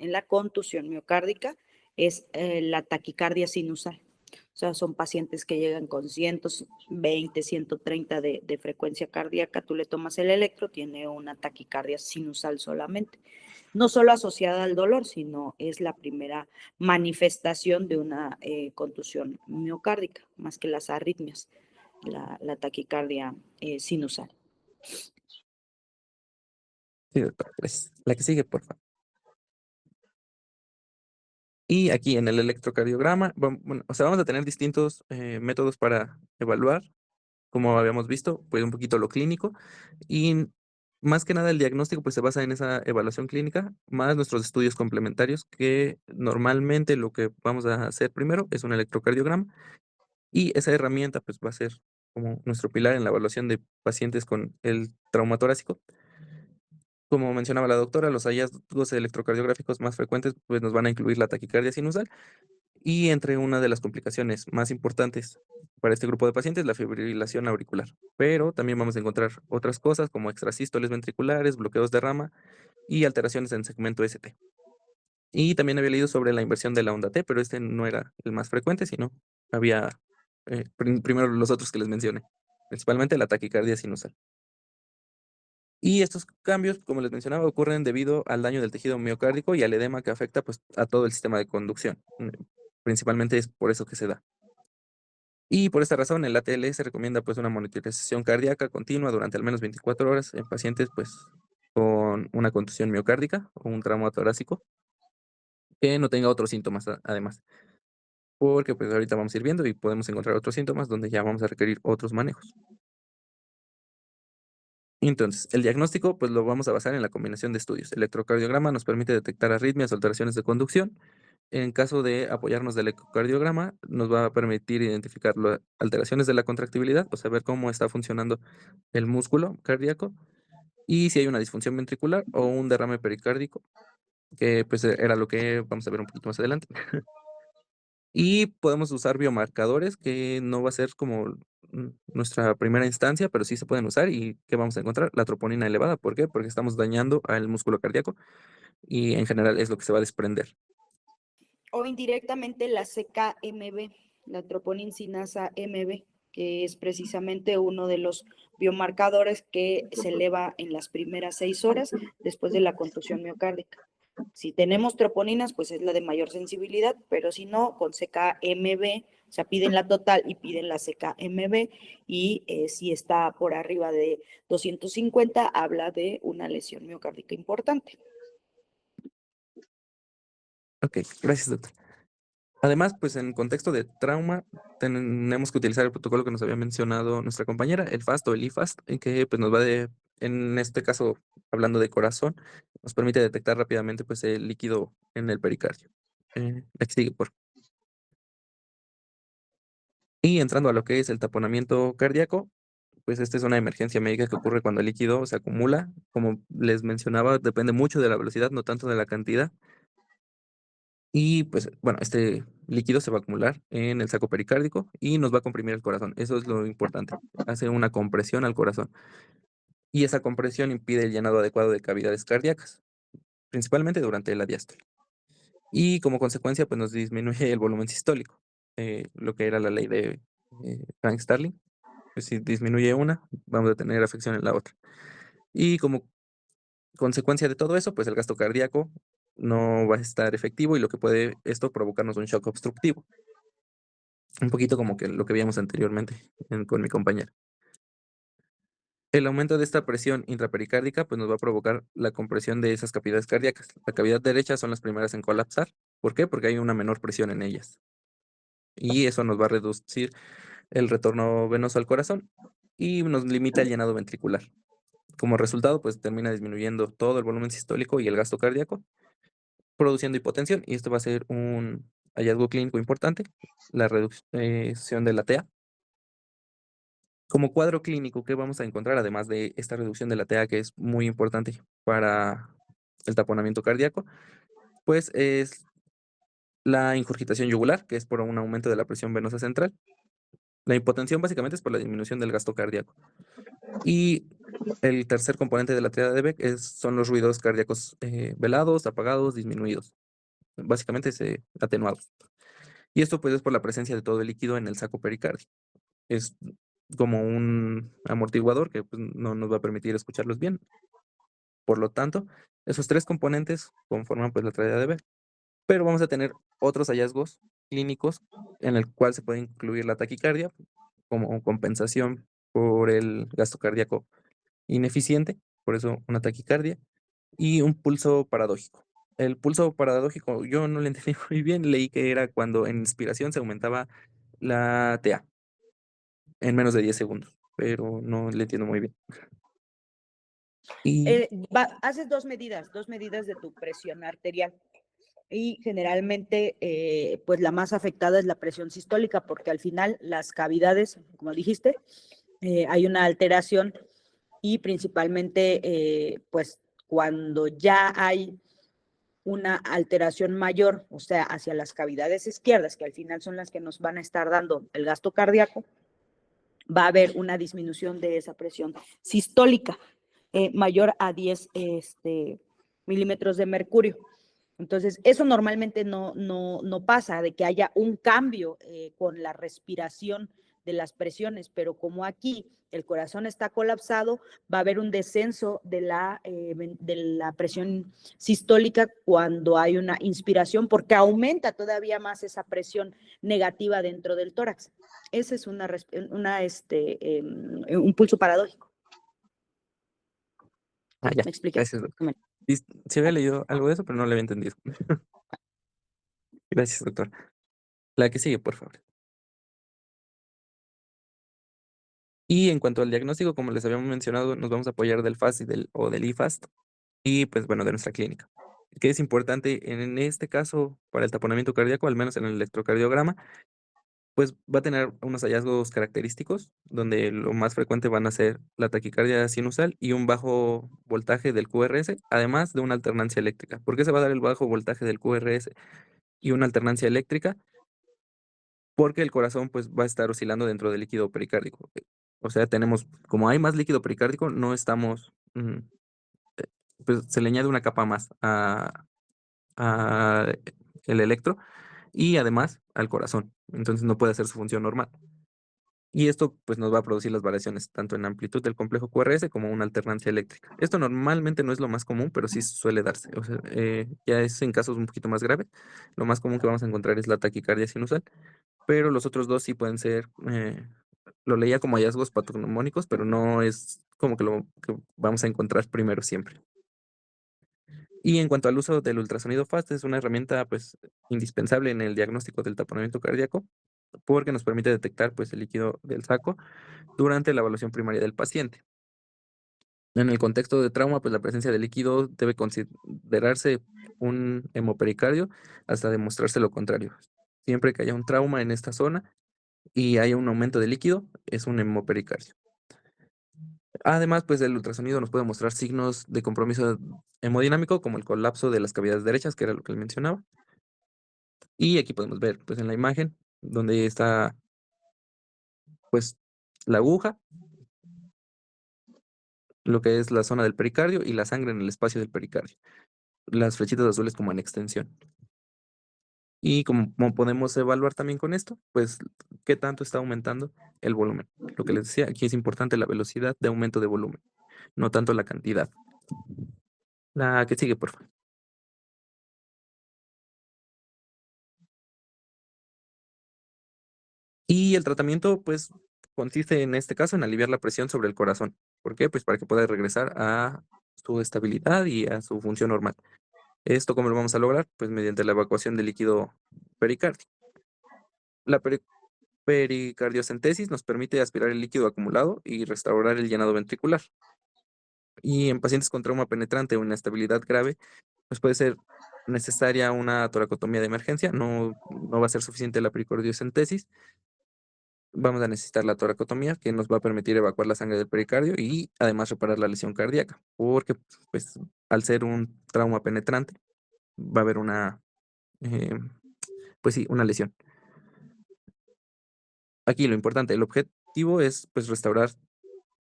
miocárdica es la taquicardia sinusal. O sea, son pacientes que llegan con 120, 130 de frecuencia cardíaca, tú le tomas el electro, tiene una taquicardia sinusal solamente. No solo asociada al dolor, sino es la primera manifestación de una contusión miocárdica, más que las arritmias, la taquicardia sinusal. sí, doctora, gracias. La que sigue, por favor. Y aquí en el electrocardiograma, bueno, o sea, vamos a tener distintos métodos para evaluar, como habíamos visto, pues un poquito lo clínico. Y más que nada el diagnóstico pues se basa en esa evaluación clínica, más nuestros estudios complementarios, que normalmente lo que vamos a hacer primero es un electrocardiograma. Y esa herramienta pues va a ser como nuestro pilar en la evaluación de pacientes con el trauma torácico. Como mencionaba la doctora, los hallazgos electrocardiográficos más frecuentes pues nos van a incluir la taquicardia sinusal Y entre una de las complicaciones más importantes para este grupo de pacientes, la fibrilación auricular. Pero también vamos a encontrar otras cosas como extrasístoles ventriculares, bloqueos de rama y alteraciones en segmento ST. Y también había leído sobre la inversión de la onda T, pero este no era el más frecuente, sino había primero los otros que les mencioné, principalmente la taquicardia sinusal. Y estos cambios, como les mencionaba, ocurren debido al daño del tejido miocárdico y al edema que afecta pues, a todo el sistema de conducción. Principalmente es por eso que se da. Y por esta razón, el ATL se recomienda pues, una monitorización cardíaca continua durante al menos 24 horas en pacientes pues, con una contusión miocárdica o un trauma torácico que no tenga otros síntomas además. Porque pues ahorita vamos a ir viendo y podemos encontrar otros síntomas donde ya vamos a requerir otros manejos. Entonces, el diagnóstico pues lo vamos a basar en la combinación de estudios. El electrocardiograma nos permite detectar arritmias o alteraciones de conducción. En caso de apoyarnos del ecocardiograma, nos va a permitir identificar alteraciones de la contractibilidad, o sea, ver cómo está funcionando el músculo cardíaco y si hay una disfunción ventricular o un derrame pericárdico, que pues era lo que vamos a ver un poquito más adelante. Y podemos usar biomarcadores que no va a ser como nuestra primera instancia, pero sí se pueden usar. ¿Y qué vamos a encontrar? La troponina elevada. ¿Por qué? Porque estamos dañando al músculo cardíaco y en general es lo que se va a desprender. O indirectamente la CKMB, la troponin sinasa MB, que es precisamente uno de los biomarcadores que se eleva en las primeras 6 horas después de la contusión miocárdica. Si tenemos troponinas, pues es la de mayor sensibilidad, pero si no, con CKMB, o sea, piden la total y piden la CKMB, y si está por arriba de 250, habla de una lesión miocárdica importante. Ok, gracias, doctor. Además, pues en contexto de trauma, tenemos que utilizar el protocolo que nos había mencionado nuestra compañera, el FAST o el IFAST, que pues nos va en este caso, hablando de corazón, nos permite detectar rápidamente pues el líquido en el pericardio. Aquí sigue, por. Y entrando a lo que es el taponamiento cardíaco, pues esta es una emergencia médica que ocurre cuando el líquido se acumula. Como les mencionaba, depende mucho de la velocidad, no tanto de la cantidad. Y pues bueno, este líquido se va a acumular en el saco pericárdico y nos va a comprimir el corazón. Eso es lo importante. Hace una compresión al corazón. Y esa compresión impide el llenado adecuado de cavidades cardíacas, principalmente durante la diástole. Y como consecuencia, pues nos disminuye el volumen sistólico, lo que era la ley de Frank Starling. Pues si disminuye una, vamos a tener afección en la otra. Y como consecuencia de todo eso, pues el gasto cardíaco no va a estar efectivo y lo que puede esto provocarnos un shock obstructivo. Un poquito como que lo que veíamos anteriormente con mi compañera. El aumento de esta presión intrapericárdica pues nos va a provocar la compresión de esas cavidades cardíacas. La cavidad derecha son las primeras en colapsar. ¿Por qué? Porque hay una menor presión en ellas. Y eso nos va a reducir el retorno venoso al corazón y nos limita el llenado ventricular. Como resultado, pues termina disminuyendo todo el volumen sistólico y el gasto cardíaco, produciendo hipotensión, y esto va a ser un hallazgo clínico importante, la reducción de la TA. Como cuadro clínico, ¿qué vamos a encontrar? Además de esta reducción de la TA, que es muy importante para el taponamiento cardíaco, pues es la ingurgitación yugular, que es por un aumento de la presión venosa central. La hipotensión básicamente es por la disminución del gasto cardíaco. Y el tercer componente de la triada de Beck son los ruidos cardíacos velados, apagados, disminuidos. Básicamente atenuados. Y esto pues es por la presencia de todo el líquido en el saco pericardio. Es como un amortiguador que pues, no nos va a permitir escucharlos bien. Por lo tanto, esos tres componentes conforman pues la triada de Beck. Pero vamos a tener otros hallazgos clínicos en el cual se puede incluir la taquicardia como compensación por el gasto cardíaco ineficiente, por eso una taquicardia, y un pulso paradójico. El pulso paradójico yo no lo entendí muy bien, leí que era cuando en inspiración se aumentaba la TA en menos de 10 segundos, pero no le entiendo muy bien. Y Haces dos medidas de tu presión arterial. Y generalmente, pues la más afectada es la presión sistólica, porque al final las cavidades, como dijiste, hay una alteración y principalmente, pues cuando ya hay una alteración mayor, o sea, hacia las cavidades izquierdas, que al final son las que nos van a estar dando el gasto cardíaco, va a haber una disminución de esa presión sistólica mayor a 10 milímetros de mercurio. Entonces, eso normalmente no pasa, de que haya un cambio con la respiración de las presiones, pero como aquí el corazón está colapsado, va a haber un descenso de la presión sistólica cuando hay una inspiración, porque aumenta todavía más esa presión negativa dentro del tórax. Ese es un pulso paradójico. Ah, ya. ¿Me expliqué? Gracias, doctor. Sí había leído algo de eso, pero no lo había entendido. Gracias, doctor. La que sigue, por favor. Y en cuanto al diagnóstico, como les habíamos mencionado, nos vamos a apoyar del FAST o del IFAST y pues bueno, de nuestra clínica. Que es importante en este caso para el taponamiento cardíaco, al menos en el electrocardiograma, pues va a tener unos hallazgos característicos, donde lo más frecuente van a ser la taquicardia sinusal y un bajo voltaje del QRS, además de una alternancia eléctrica. ¿Por qué se va a dar el bajo voltaje del QRS y una alternancia eléctrica? Porque el corazón pues va a estar oscilando dentro del líquido pericárdico. O sea, tenemos, como hay más líquido pericárdico, no estamos, pues se le añade una capa más a el electro y además al corazón. Entonces no puede hacer su función normal. Y esto pues nos va a producir las variaciones tanto en amplitud del complejo QRS como una alternancia eléctrica. Esto normalmente no es lo más común, pero sí suele darse. O sea, ya es en casos un poquito más graves. Lo más común que vamos a encontrar es la taquicardia sinusal, pero los otros dos sí pueden ser, lo leía como hallazgos patognomónicos, pero no es como que lo que vamos a encontrar primero siempre. Y en cuanto al uso del ultrasonido FAST, es una herramienta pues indispensable en el diagnóstico del taponamiento cardíaco, porque nos permite detectar pues el líquido del saco durante la evaluación primaria del paciente. En el contexto de trauma, pues la presencia de líquido debe considerarse un hemopericardio hasta demostrarse lo contrario. Siempre que haya un trauma en esta zona y haya un aumento de líquido, es un hemopericardio. Además, pues el ultrasonido nos puede mostrar signos de compromiso hemodinámico, como el colapso de las cavidades derechas, que era lo que le mencionaba. Y aquí podemos ver, pues en la imagen, donde está, pues, la aguja, lo que es la zona del pericardio y la sangre en el espacio del pericardio. Las flechitas azules como en extensión. Y como podemos evaluar también con esto, pues, qué tanto está aumentando el volumen. Lo que les decía, aquí es importante la velocidad de aumento de volumen, no tanto la cantidad. La que sigue, por favor. Y el tratamiento, pues, consiste en este caso en aliviar la presión sobre el corazón. ¿Por qué? Pues para que pueda regresar a su estabilidad y a su función normal. ¿Esto cómo lo vamos a lograr? Pues mediante la evacuación de líquido pericárdico. La pericardiocentesis nos permite aspirar el líquido acumulado y restaurar el llenado ventricular. Y en pacientes con trauma penetrante o inestabilidad grave, pues puede ser necesaria una toracotomía de emergencia. No va a ser suficiente la pericardiocentesis. Vamos a necesitar la toracotomía, que nos va a permitir evacuar la sangre del pericardio y además reparar la lesión cardíaca, porque pues al ser un trauma penetrante va a haber eh, pues sí, una lesión. Aquí lo importante, el objetivo es pues restaurar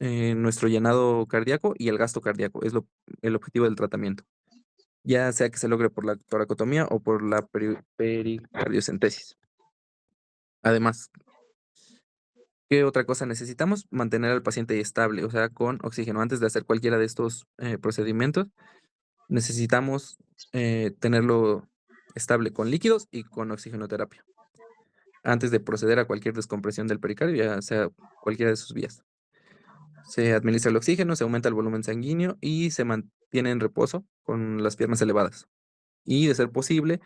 nuestro llenado cardíaco y el gasto cardíaco, es el objetivo del tratamiento, ya sea que se logre por la toracotomía o por la pericardiocentesis. Además, ¿qué otra cosa necesitamos? Mantener al paciente estable, o sea, con oxígeno. Antes de hacer cualquiera de estos procedimientos, necesitamos tenerlo estable con líquidos y con oxigenoterapia. Antes de proceder a cualquier descompresión del pericardio, ya sea cualquiera de sus vías. Se administra el oxígeno, se aumenta el volumen sanguíneo y se mantiene en reposo con las piernas elevadas. Y de ser posible,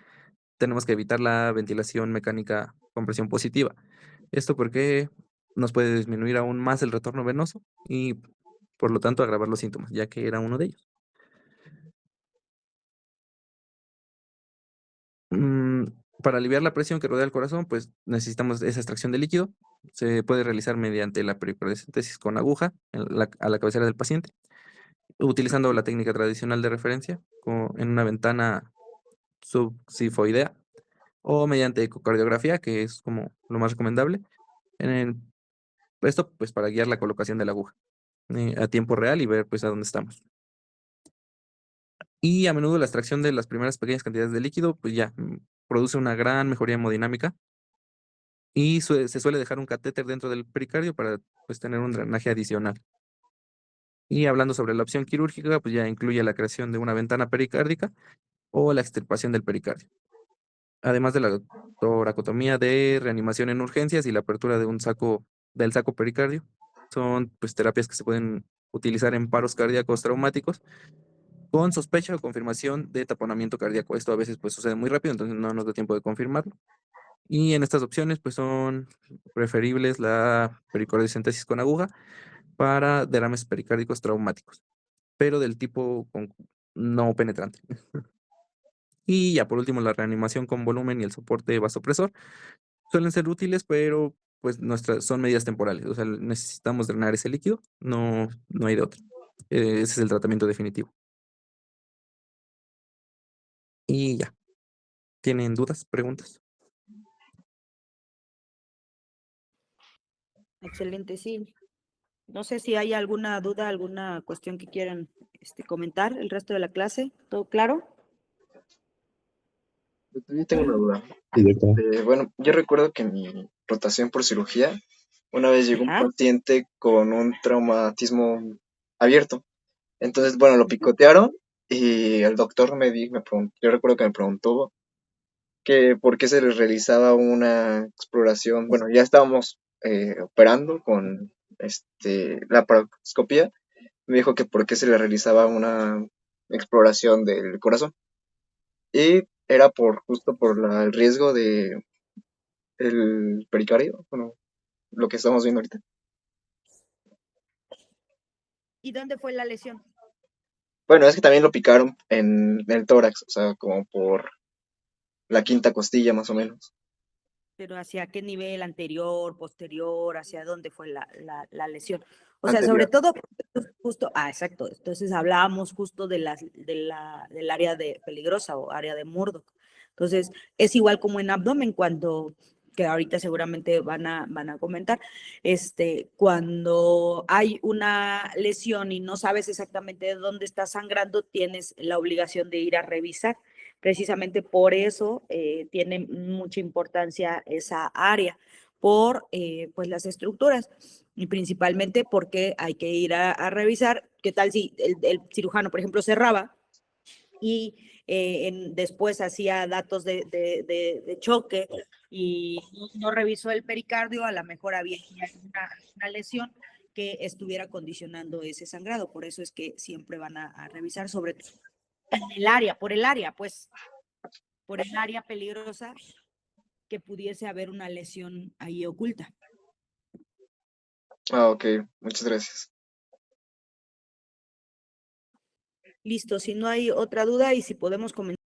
tenemos que evitar la ventilación mecánica con presión positiva. Esto porque nos puede disminuir aún más el retorno venoso y por lo tanto agravar los síntomas, ya que era uno de ellos. Mm, para aliviar la presión que rodea el corazón, pues necesitamos esa extracción de líquido. Se puede realizar mediante la pericardiocentesis con aguja a la cabecera del paciente, utilizando la técnica tradicional de referencia en una ventana subsifoidea o mediante ecocardiografía, que es como lo más recomendable. En el- Esto pues para guiar la colocación de la aguja a tiempo real y ver pues a dónde estamos. Y a menudo la extracción de las primeras pequeñas cantidades de líquido pues ya produce una gran mejoría hemodinámica y se suele dejar un catéter dentro del pericardio para pues tener un drenaje adicional. Y hablando sobre la opción quirúrgica, pues ya incluye la creación de una ventana pericárdica o la extirpación del pericardio, además de la toracotomía de reanimación en urgencias y la apertura de del saco pericardio. Son pues terapias que se pueden utilizar en paros cardíacos traumáticos con sospecha o confirmación de taponamiento cardíaco. Esto a veces pues sucede muy rápido, entonces no nos da tiempo de confirmarlo. Y en estas opciones pues son preferibles la pericardiocentesis con aguja para derrames pericárdicos traumáticos, pero del tipo no penetrante. Y ya por último, la reanimación con volumen y el soporte vasopresor suelen ser útiles, pero pues son medidas temporales. O sea, necesitamos drenar ese líquido, no hay de otra. Ese es el tratamiento definitivo. Y ya. ¿Tienen dudas, preguntas? Excelente, sí. No sé si hay alguna duda, alguna cuestión que quieran comentar el resto de la clase. ¿Todo claro? Yo tengo una duda. Sí, doctor. Bueno, yo recuerdo que en mi rotación por cirugía, una vez llegó un Ajá. paciente con un traumatismo abierto. Entonces, bueno, lo picotearon y el doctor me preguntó, yo recuerdo que me preguntó que por qué se les realizaba una exploración. Bueno, ya estábamos operando con la paroscopía. Me dijo que por qué se le realizaba una exploración del corazón. Y era justo por el riesgo de el pericardio, bueno, lo que estamos viendo ahorita. ¿Y dónde fue la lesión? Bueno, es que también lo picaron en el tórax, o sea, como por la quinta costilla más o menos. ¿Pero hacia qué nivel? ¿Anterior, posterior? ¿Hacia dónde fue la lesión? O sea, sobre Anterior. todo, justo, exacto. Entonces hablábamos justo del área peligrosa o área de Murdoch. Entonces, es igual como en abdomen, que ahorita seguramente van a comentar, cuando hay una lesión y no sabes exactamente de dónde está sangrando, tienes la obligación de ir a revisar. Precisamente por eso tiene mucha importancia esa área, por pues las estructuras y principalmente porque hay que ir a revisar qué tal si el cirujano, por ejemplo, cerraba y después hacía datos de choque y no revisó el pericardio, a lo mejor había una lesión que estuviera condicionando ese sangrado. Por eso es que siempre van a revisar sobre todo en el área, por el área peligrosa que pudiese haber una lesión ahí oculta. Ah, ok, muchas gracias. Listo, si no hay otra duda y si podemos comenzar.